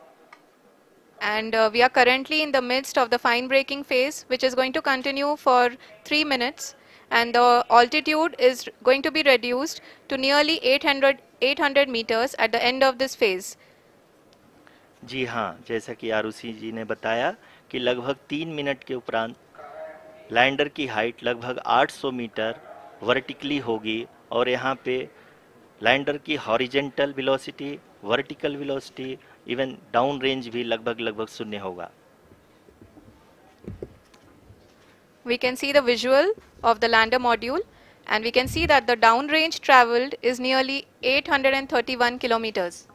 and we are currently in the midst of the fine braking phase, which is going to continue for 3 minutes, and the altitude is going to be reduced to nearly 800 meters at the end of this phase. जी हाँ, जैसा कि आरुषि जी ने बताया कि लगभग 3 minute के उपरांत lander की हाइट लगभग 800 मीटर वर्टिकली होगी और यहाँ पे लैंडर की horizontal velocity, vertical velocity, even down range भी लगभग शून्य होगा। We can see the visual of the lander module and we can see that the down range traveled is nearly 831 kilometers.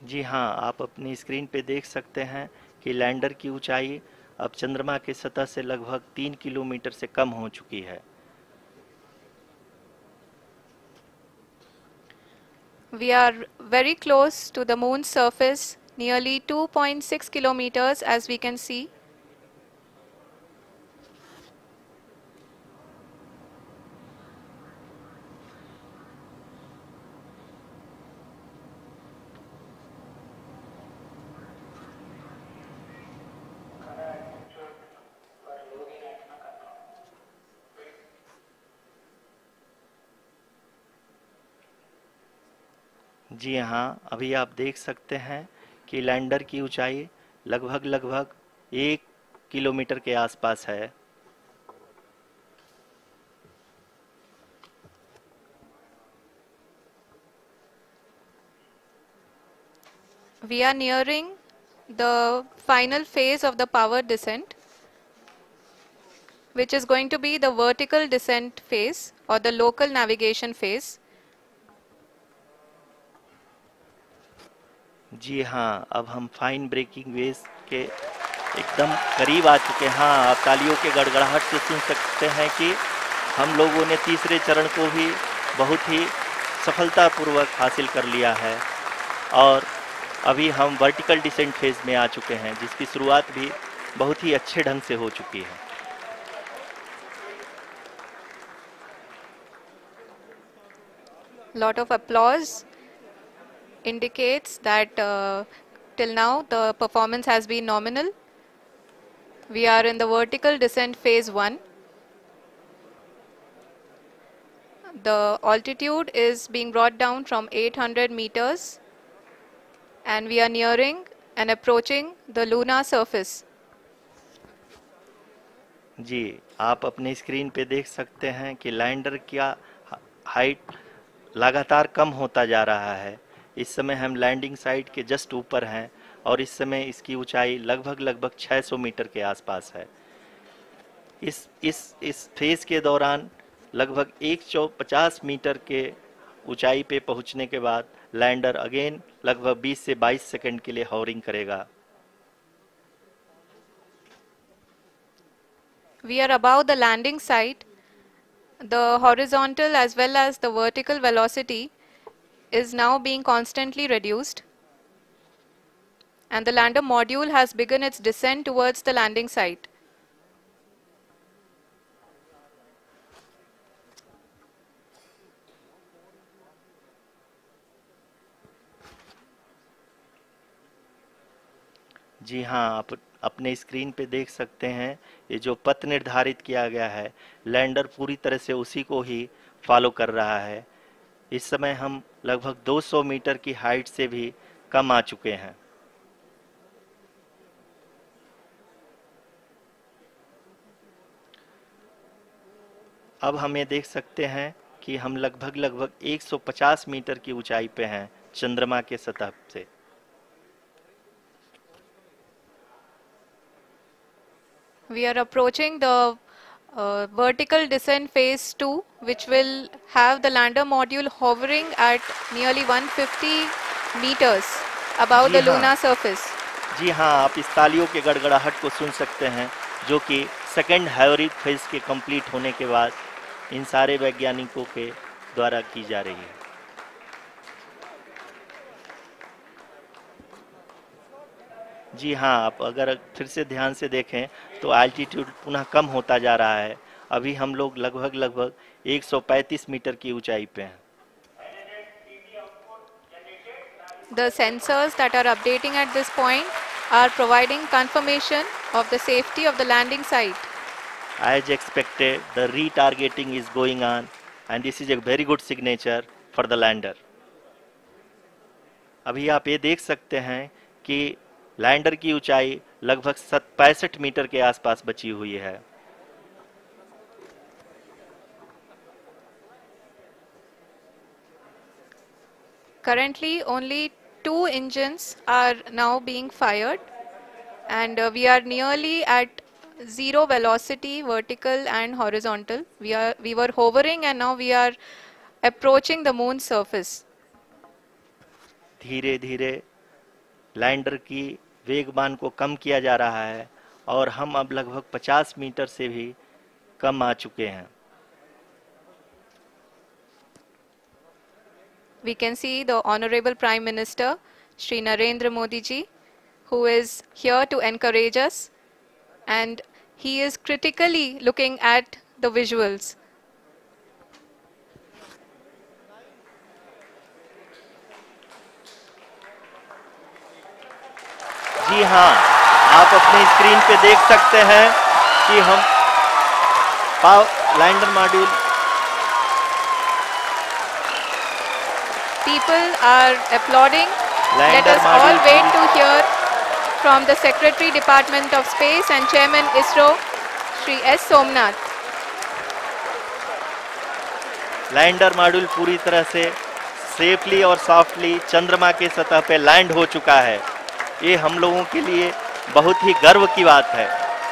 जी हाँ, आप अपनी स्क्रीन पे देख सकते हैं कि लैंडर की ऊंचाई अब चंद्रमा के सतह से लगभग 3 किलोमीटर से कम हो चुकी है। We are very close to the moon's surface, nearly 2.6 kilometers as we can see. जी हाँ, अभी आप देख सकते हैं कि लैंडर की ऊंचाई लगभग 1 किलोमीटर के आसपास है। We are nearing the final phase of the power descent, which is going to be the vertical descent phase or the local navigation phase. जी हाँ, अब हम फाइन ब्रेकिंग वेव्स के एकदम करीब आ चुके हैं। हाँ, आप तालियों के गड़गड़ाहट से सुन सकते हैं कि हम लोगों ने तीसरे चरण को भी बहुत ही सफलतापूर्वक हासिल कर लिया है और अभी हम वर्टिकल डिसेंट फेज में आ चुके हैं, जिसकी शुरुआत भी बहुत ही अच्छे ढंग से हो चुकी है। Lot of applause indicates that till now the performance has been nominal. We are in the vertical descent phase 1. The altitude is being brought down from 800 meters and we are nearing and approaching the lunar surface. जी, आप अपने screen पे देख सकते हैं कि lander का height लगातार कम होता जा रहा है। इस समय हम लैंडिंग साइट के जस्ट ऊपर हैं और इस समय इसकी ऊंचाई लगभग 600 मीटर के आसपास है। इस फेज के दौरान लगभग 150 मीटर के ऊंचाई पे पहुंचने के बाद लैंडर अगेन लगभग 20 से 22 सेकंड के लिए हॉवरिंग करेगा। We are above the landing site. The horizontal as well as the vertical velocity is now being constantly reduced. And the lander module has begun its descent towards the landing site. जी हाँ, आप अपने screen पे देख सकते हैं ये जो पथ निर्धारित किया गया है, लैंडर पूरी तरह से उसी को ही फॉलो कर रहा है। इस समय हम लगभग 200 मीटर की हाइट से भी कम आ चुके हैं। अब हम ये देख सकते हैं कि हम लगभग 150 मीटर की ऊंचाई पे हैं चंद्रमा के सतह से। We are approaching the vertical descent phase 2, which will have the lander module hovering at nearly 150 meters above the lunar surface. जी हाँ, आप इस तालियों के गड़गड़ाहट को सुन सकते हैं, जो कि सेकंड हाइब्रिड फेज के कंप्लीट होने के बाद इन सारे वैज्ञानिकों के द्वारा की जा रही है। जी हाँ, आप अगर फिर से ध्यान से देखें तो एल्टीट्यूड पुनः कम होता जा रहा है। अभी हम लोग लगभग 135 मीटर की ऊंचाई पे हैं। The sensors that are updating at this point are providing confirmation of the safety of the landing site. As expected, the retargeting is going on and this is a very good signature for the lander. अभी आप ये देख सकते हैं कि lander की ऊंचाई लगभग 65 मीटर के आसपास बची हुई है। Currently, only 2 engines are now being fired, and we are nearly at zero velocity, vertical and horizontal. We were hovering, and now we are approaching the moon's surface. धीरे धीरे लैंडर की वेगमान को कम किया जा रहा है और हम अब लगभग 50 मीटर से भी कम आ चुके हैं। We can see the Honorable Prime Minister, Shri Narendra Modi ji, who is here to encourage us, and he is critically looking at the visuals. जी हाँ, आप अपने स्क्रीन पे देख सकते हैं कि हम lander module people are applauding. Let lander us all module wait to hear from the Secretary, Department of Space and Chairman ISRO, Shri S. Somnath. Lander module पूरी तरह से सेफली और सॉफ्टली चंद्रमा के सतह पे लैंड हो चुका है। ये हम लोगों के लिए बहुत ही गर्व की बात है।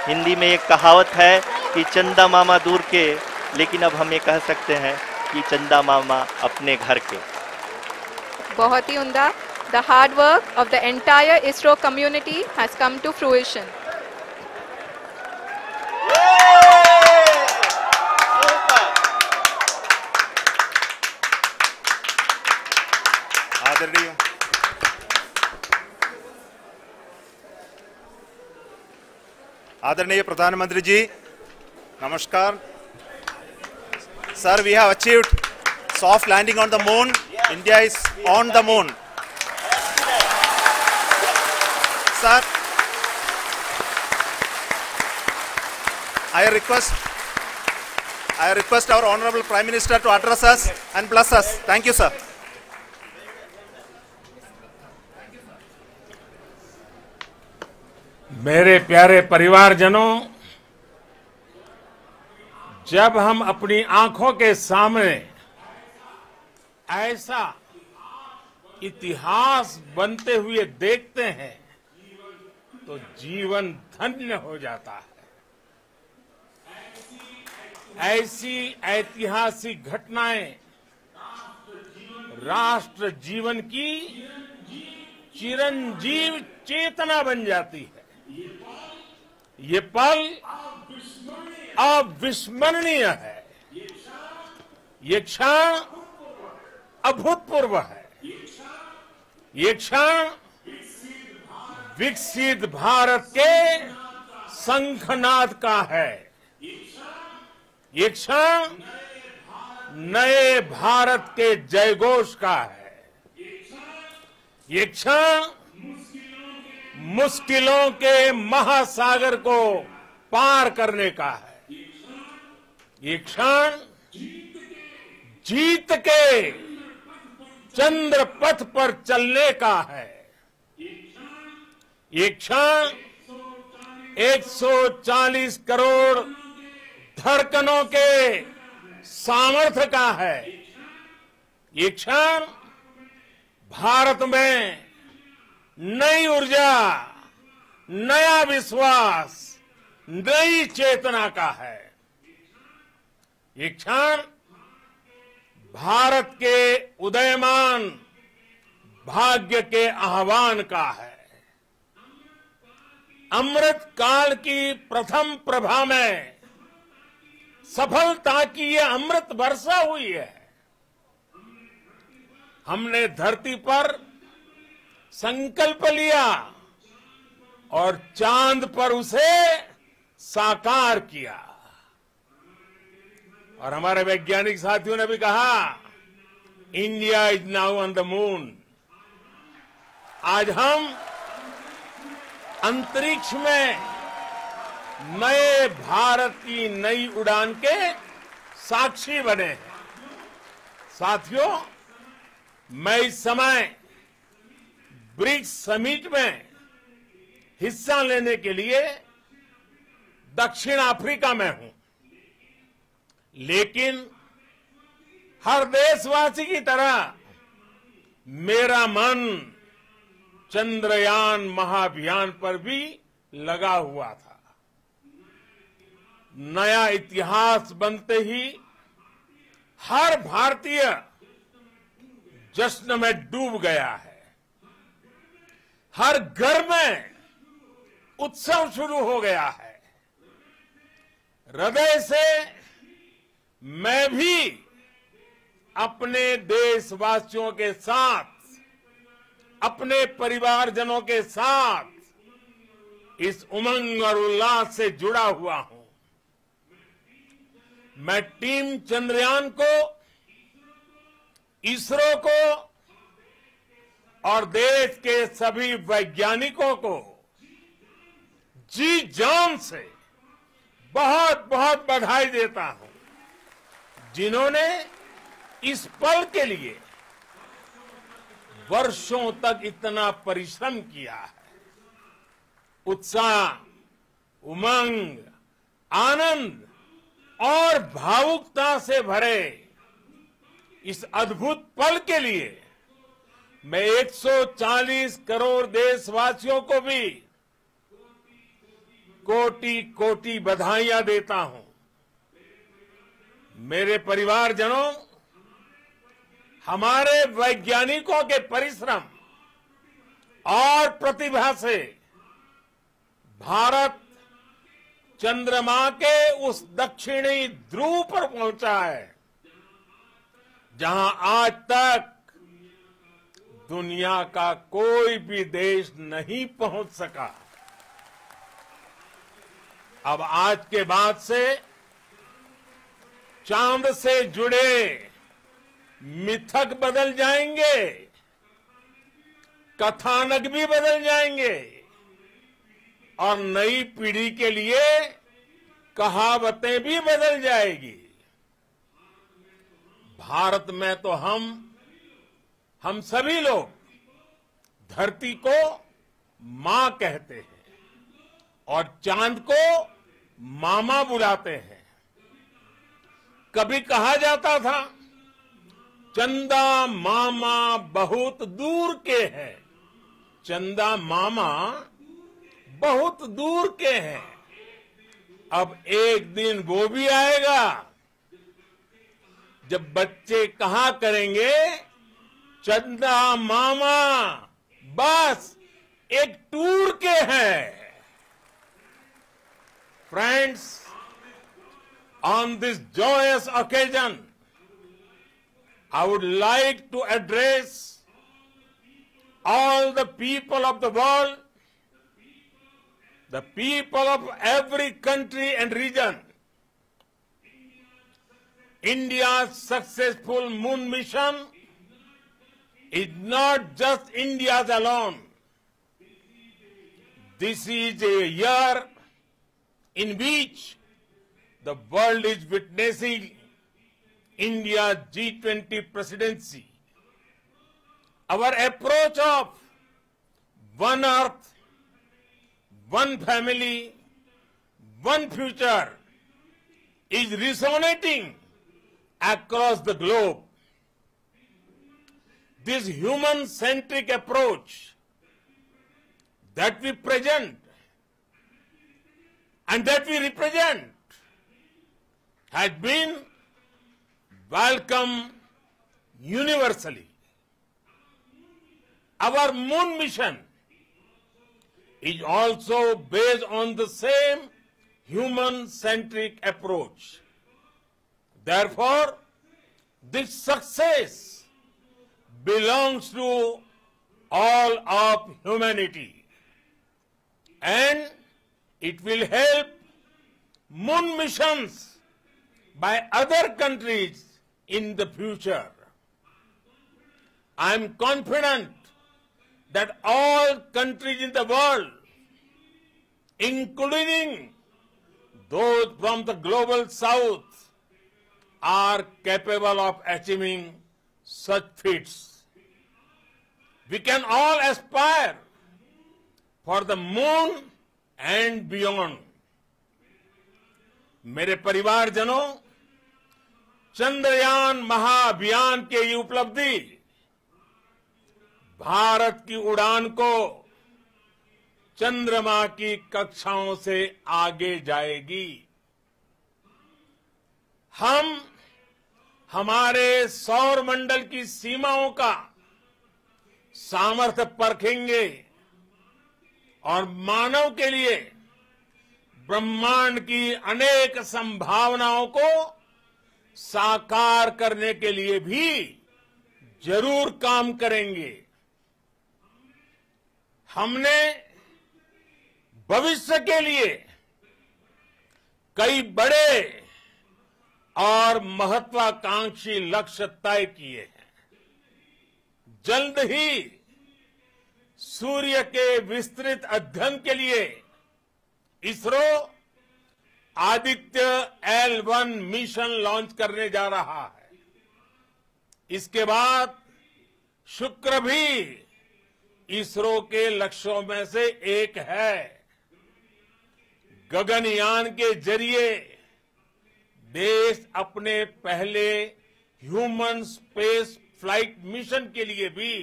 हिंदी में एक कहावत है कि चंदा मामा दूर के, लेकिन अब हम ये कह सकते हैं कि चंदा मामा अपने घर के। बहुत ही उम्दा। The hard work of the entire ISRO community has come to fruition. आदरणीय आदरणीय प्रधानमंत्री जी, नमस्कार। Sir, we have achieved soft landing on the moon. India is on the moon. Sir, I request our Honorable Prime Minister to address us and bless us. Thank you, sir. मेरे प्यारे परिवारजनों, जब हम अपनी आंखों के सामने ऐसा इतिहास बनते हुए देखते हैं तो जीवन धन्य हो जाता है। ऐसी ऐतिहासिक घटनाएं राष्ट्र जीवन की चिरंजीव चेतना बन जाती है। ये पल अविस्मरणीय है। ये क्षण अभूतपूर्व है। ये क्षण विकसित भारत के शंखनाद का है। ये क्षण नए भारत के जयघोष का है। ये क्षण मुश्किलों के महासागर को पार करने का है। ये क्षण जीत के चंद्र पथ पर चलने का है। ये क्षण 140 करोड़ धड़कनों के सामर्थ्य का है। ये क्षण भारत में नई ऊर्जा, नया विश्वास, नई चेतना का है। ये क्षण भारत के उदयमान भाग्य के आह्वान का है। अमृत काल की प्रथम प्रभा में सफलता की ये अमृत वर्षा हुई है। हमने धरती पर संकल्प लिया और चांद पर उसे साकार किया। और हमारे वैज्ञानिक साथियों ने भी कहा, India is now on the moon. आज हम अंतरिक्ष में नए भारत की नई उड़ान के साक्षी बने हैं। साथियों, मैं इस समय ब्रिक्स समिट में हिस्सा लेने के लिए दक्षिण अफ्रीका में हूं, लेकिन हर देशवासी की तरह मेरा मन चंद्रयान महाअभियान पर भी लगा हुआ था। नया इतिहास बनते ही हर भारतीय जश्न में डूब गया है। हर घर में उत्सव शुरू हो गया है। हृदय से मैं भी अपने देशवासियों के साथ, अपने परिवारजनों के साथ इस उमंग और उल्लास से जुड़ा हुआ हूं। मैं टीम चंद्रयान को, इसरो को और देश के सभी वैज्ञानिकों को जी जान से बहुत बहुत बधाई देता हूं, जिन्होंने इस पल के लिए वर्षों तक इतना परिश्रम किया है। उत्साह, उमंग, आनंद और भावुकता से भरे इस अद्भुत पल के लिए मैं 140 करोड़ देशवासियों को भी कोटि कोटि बधाइयां देता हूं। मेरे परिवारजनों, हमारे वैज्ञानिकों के परिश्रम और प्रतिभा से भारत चंद्रमा के उस दक्षिणी ध्रुव पर पहुंचा है जहां आज तक दुनिया का कोई भी देश नहीं पहुंच सका। अब आज के बाद से चांद से जुड़े मिथक बदल जाएंगे, कथानक भी बदल जाएंगे और नई पीढ़ी के लिए कहावतें भी बदल जाएगी। भारत में तो हम सभी लोग धरती को मां कहते हैं और चांद को मामा बुलाते हैं। कभी कहा जाता था चंदा मामा बहुत दूर के हैं, चंदा मामा बहुत दूर के हैं। अब एक दिन वो भी आएगा जब बच्चे कहा करेंगे चंदा मामा बस एक टूर के हैं। Friends, on this joyous occasion, I would like to address all the people of the world, the people of every country and region. India's successful moon mission is not just India's alone. This is a year in which the world is witnessing India's G20 presidency. Our approach of one earth, one family, one future is resonating across the globe. This human-centric approach that we present and that we represent has been welcomed universally. Our moon mission is also based on the same human-centric approach. Therefore, this success belongs to all of humanity, and it will help moon missions by other countries in the future. I am confident that all countries in the world, including those from the global south, are capable of achieving such feats. We can all aspire for the moon and beyond. मेरे परिवारजनों, चंद्रयान महाअभियान की ये उपलब्धि भारत की उड़ान को चंद्रमा की कक्षाओं से आगे जाएगी। हम हमारे सौर मंडल की सीमाओं का सामर्थ्य परखेंगे और मानव के लिए ब्रह्मांड की अनेक संभावनाओं को साकार करने के लिए भी जरूर काम करेंगे। हमने भविष्य के लिए कई बड़े और महत्वाकांक्षी लक्ष्य तय किए हैं। जल्द ही सूर्य के विस्तृत अध्ययन के लिए ISRO Aditya L1 mission launch करने जा रहा है। इसके बाद शुक्र भी इसरो के लक्ष्यों में से एक है। गगनयान के जरिए देश अपने पहले ह्यूमन स्पेस फ्लाइट मिशन के लिए भी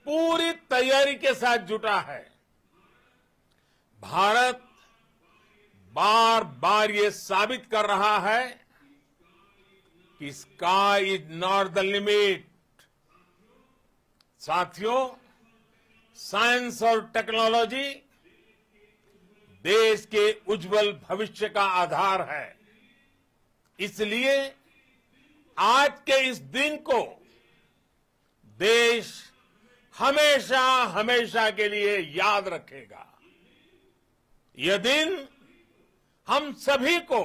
पूरी तैयारी के साथ जुटा है। भारत बार बार ये साबित कर रहा है कि sky is not the limit. साथियों, साइंस और टेक्नोलॉजी देश के उज्जवल भविष्य का आधार है। इसलिए आज के इस दिन को देश हमेशा हमेशा के लिए याद रखेगा। यह दिन हम सभी को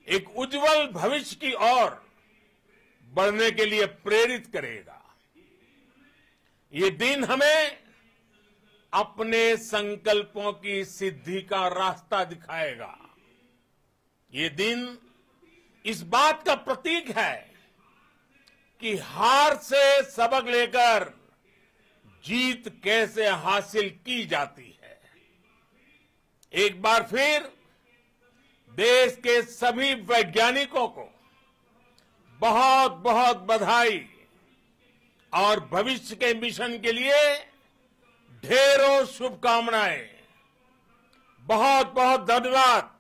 एक उज्जवल भविष्य की ओर बढ़ने के लिए प्रेरित करेगा। ये दिन हमें अपने संकल्पों की सिद्धि का रास्ता दिखाएगा। ये दिन इस बात का प्रतीक है कि हार से सबक लेकर जीत कैसे हासिल की जाती है। एक बार फिर देश के सभी वैज्ञानिकों को बहुत बहुत बधाई और भविष्य के मिशन के लिए ढेरों शुभकामनाएं। बहुत बहुत धन्यवाद।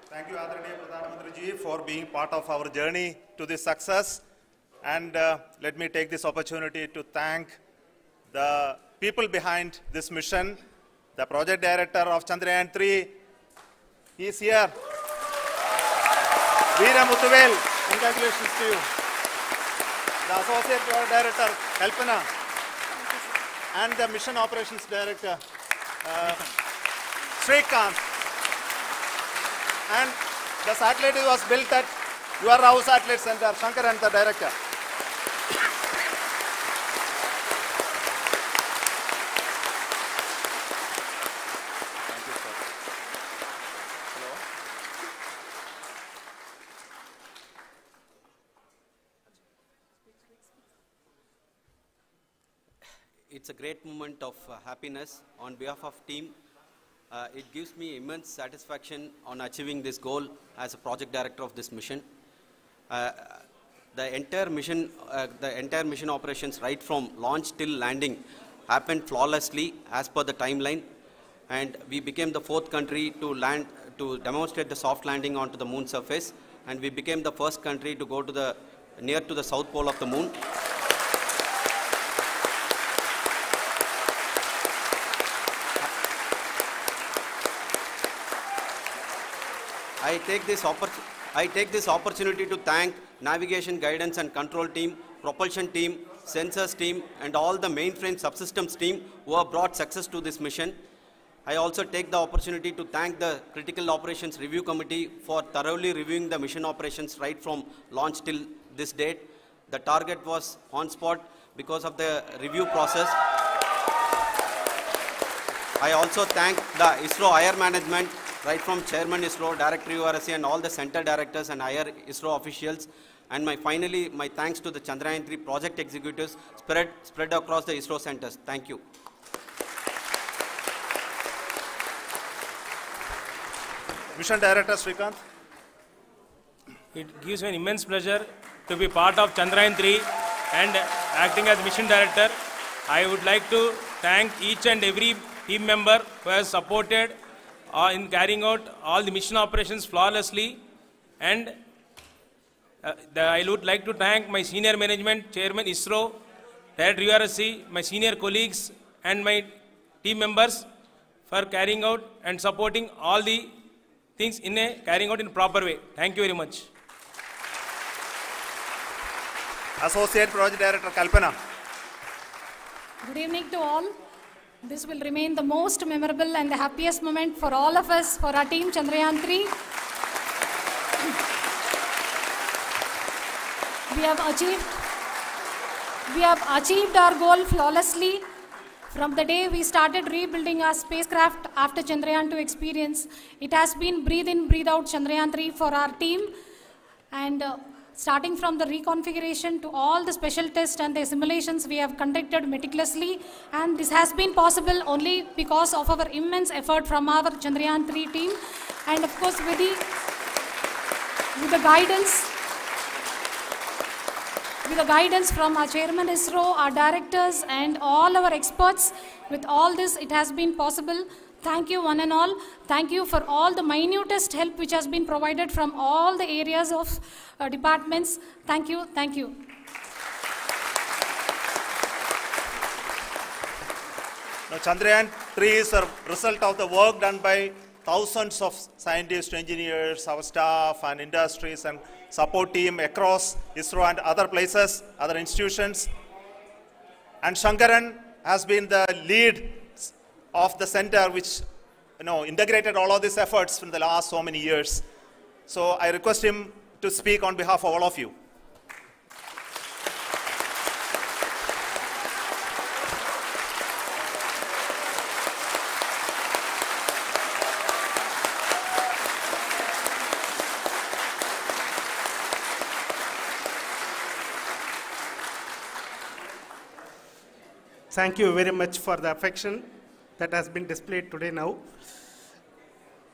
Thank you, Adaraniya Pradhan Mantri ji, for being part of our journey to this success. And let me take this opportunity to thank the people behind this mission. The project director of Chandrayaan 3, he is here. Veera Muthuvel, congratulations to you. The associate project director, Kalpana, and the mission operations director, Srikanth. And the satellite was built at your Rao Satellite Center, Shankar and the director. Thank you, sir. Hello. It's a great moment of happiness on behalf of team. It gives me immense satisfaction on achieving this goal as a project director of this mission. The entire mission operations, right from launch till landing, happened flawlessly as per the timeline, and we became the 4th country to demonstrate the soft landing onto the moon surface, and we became the first country to go to near to the south pole of the moon. I take this opportunity to thank navigation, guidance and control team, propulsion team, sensors team and all the mainframe subsystems team who have brought success to this mission. I also take the opportunity to thank the Critical Operations Review Committee for thoroughly reviewing the mission operations right from launch till this date. The target was on spot because of the review process. I also thank the ISRO IR management, right from Chairman ISRO, Director URSC and all the center directors and IR ISRO officials. And finally, my thanks to the Chandrayaan 3 project executives spread across the ISRO centers. Thank you. Mission Director Srikanth. It gives me an immense pleasure to be part of Chandrayaan 3 and acting as Mission Director. I would like to thank each and every team member who has supported in carrying out all the mission operations flawlessly, and I would like to thank my senior management, Chairman ISRO, Director URSC, my senior colleagues and my team members for carrying out and supporting all the things carrying out in a proper way. Thank you very much. Associate Project Director Kalpana. Good evening to all. This will remain the most memorable and the happiest moment for all of us, for our team Chandrayaan-3. We have achieved our goal flawlessly. From the day we started rebuilding our spacecraft after Chandrayaan-2 experience, it has been breathe in, breathe out Chandrayaan-3 for our team. And starting from the reconfiguration to all the special tests and the simulations we have conducted meticulously, and this has been possible only because of our immense effort from our Chandrayaan-3 team, and of course with the guidance from our Chairman ISRO, our directors and all our experts. With all this, it has been possible. Thank you one and all. Thank you for all the minutest help which has been provided from all the areas of departments. Thank you. Thank you. Now, Chandrayaan-3 is a result of the work done by thousands of scientists, engineers, our staff and industries and support team across ISRO and other places, other institutions. And Shankaran has been the lead of the center which integrated all of these efforts in the last so many years. So I request him to speak on behalf of all of you. Thank you very much for the affection that has been displayed today now.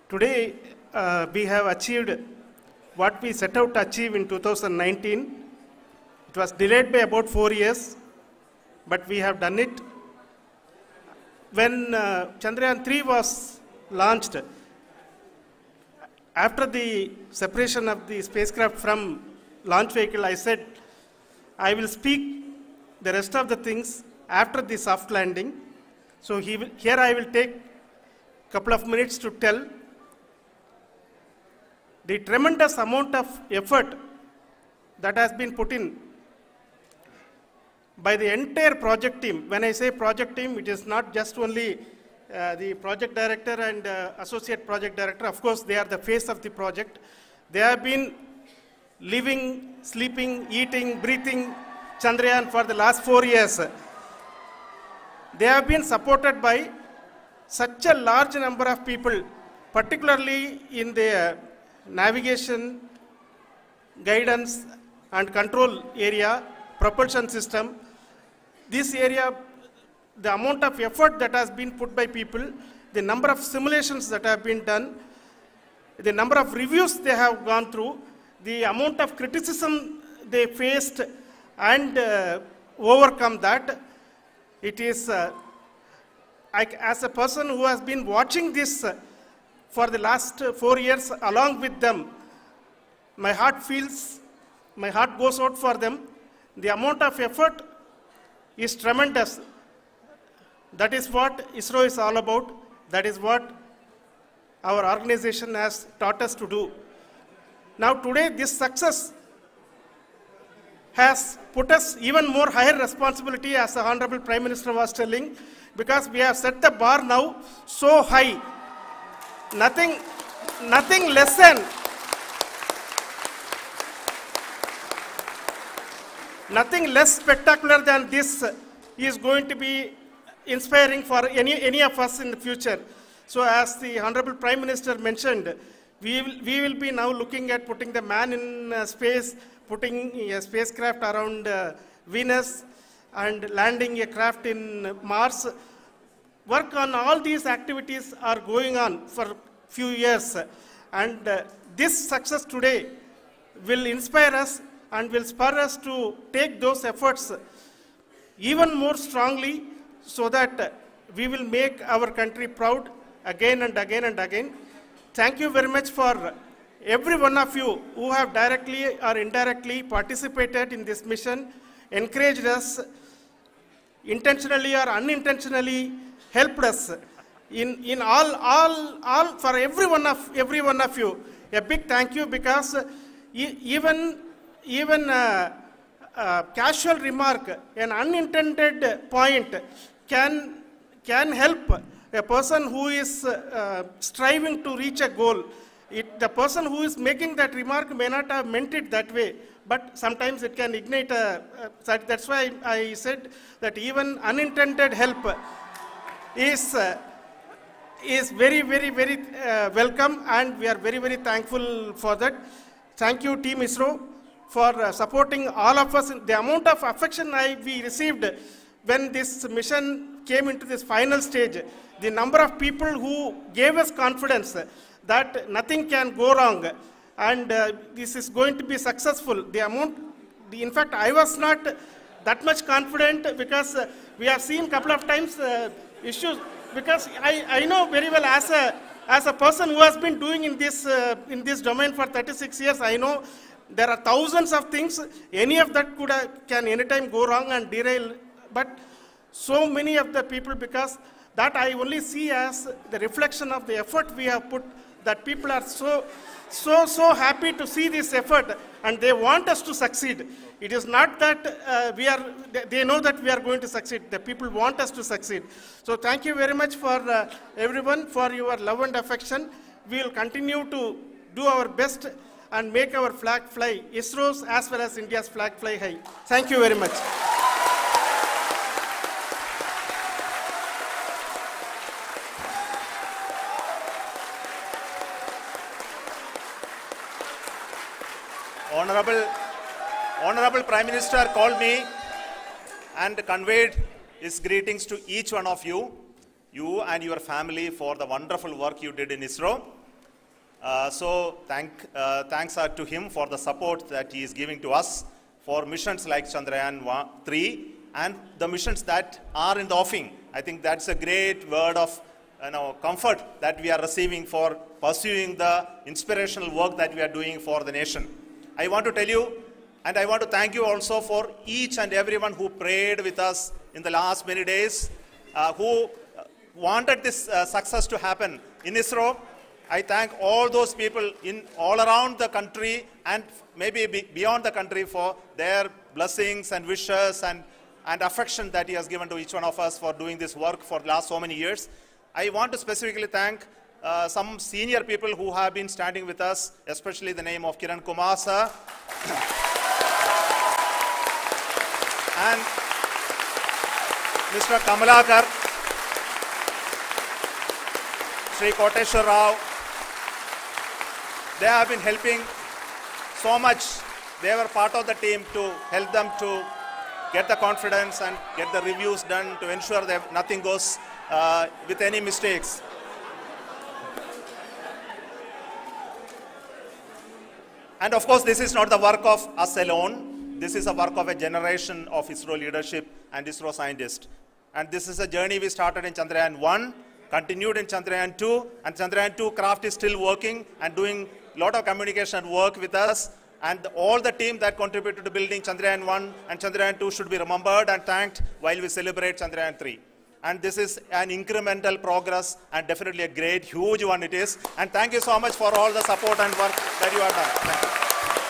Today, we have achieved what we set out to achieve in 2019. It was delayed by about 4 years, but we have done it. When Chandrayaan-3 was launched, after the separation of the spacecraft from launch vehicle, I said, I will speak the rest of the things after the soft landing. So here I will take a couple of minutes to tell the tremendous amount of effort that has been put in by the entire project team. When I say project team, it is not just only the project director and associate project director. Of course, they are the face of the project. They have been living, sleeping, eating, breathing Chandrayaan for the last 4 years. They have been supported by such a large number of people, particularly in the navigation, guidance and control area, propulsion system. This area, the amount of effort that has been put by people, the number of simulations that have been done, the number of reviews they have gone through, the amount of criticism they faced and overcome that. It is, as a person who has been watching this for the last 4 years along with them, my heart goes out for them. The amount of effort is tremendous. That is what ISRO is all about. That is what our organization has taught us to do. Now today, this success has put us even more higher responsibility, as the Honorable Prime Minister was telling, because we have set the bar now so high. Nothing less spectacular than this is going to be inspiring for any of us in the future. So as the Honorable Prime Minister mentioned, we will be now looking at putting the man in space, putting a spacecraft around Venus and landing a craft in Mars. Work on all these activities are going on for a few years. And this success today will inspire us and will spur us to take those efforts even more strongly so that we will make our country proud again and again and again. Thank you very much for every one of you who have directly or indirectly participated in this mission, encouraged us, intentionally or unintentionally helped us in all for every one of you. A big thank you, because even casual remark, an unintended point can help a person who is striving to reach a goal. The person who is making that remark may not have meant it that way, but sometimes it can ignite that's why I said that even unintended help is very, very, very welcome, and we are very, very thankful for that. Thank you, Team ISRO, for supporting all of us. The amount of affection we received when this mission came into this final stage, the number of people who gave us confidence that nothing can go wrong, and this is going to be successful. In fact, I was not that much confident, because we have seen a couple of times issues, because I know very well as a person who has been doing in this domain for 36 years, I know there are thousands of things. Any of that can anytime go wrong and derail. But so many of the people, because that I only see as the reflection of the effort we have put, that people are so happy to see this effort, and they want us to succeed. It is not that they know that we are going to succeed. The people want us to succeed. So thank you very much for everyone, for your love and affection. We will continue to do our best and make our flag fly, ISRO's as well as India's flag fly high. Thank you very much. Honorable Prime Minister called me and conveyed his greetings to each one of you and your family, for the wonderful work you did in ISRO. So thanks are to him for the support that he is giving to us for missions like Chandrayaan 3 and the missions that are in the offing. I think that's a great word of comfort that we are receiving for pursuing the inspirational work that we are doing for the nation. I want to tell you, and I want to thank you also for each and everyone who prayed with us in the last many days, who wanted this success to happen in ISRO. I thank all those people all around the country and maybe beyond the country for their blessings and wishes and affection that he has given to each one of us for doing this work for the last so many years. I want to specifically thank some senior people who have been standing with us, especially the name of Kiran Kumar sir and Mr. Kamalakar, Sri Koteshwar Rao. They have been helping so much. They were part of the team to help them to get the confidence and get the reviews done to ensure that nothing goes with any mistakes. And of course, this is not the work of us alone. This is a work of a generation of ISRO leadership and ISRO scientists. And this is a journey we started in Chandrayaan 1, continued in Chandrayaan 2, and Chandrayaan 2 craft is still working and doing a lot of communication work with us. And all the team that contributed to building Chandrayaan 1 and Chandrayaan 2 should be remembered and thanked while we celebrate Chandrayaan 3. And this is an incremental progress and definitely a great, huge one it is. And thank you so much for all the support and work that you have done. Thank you.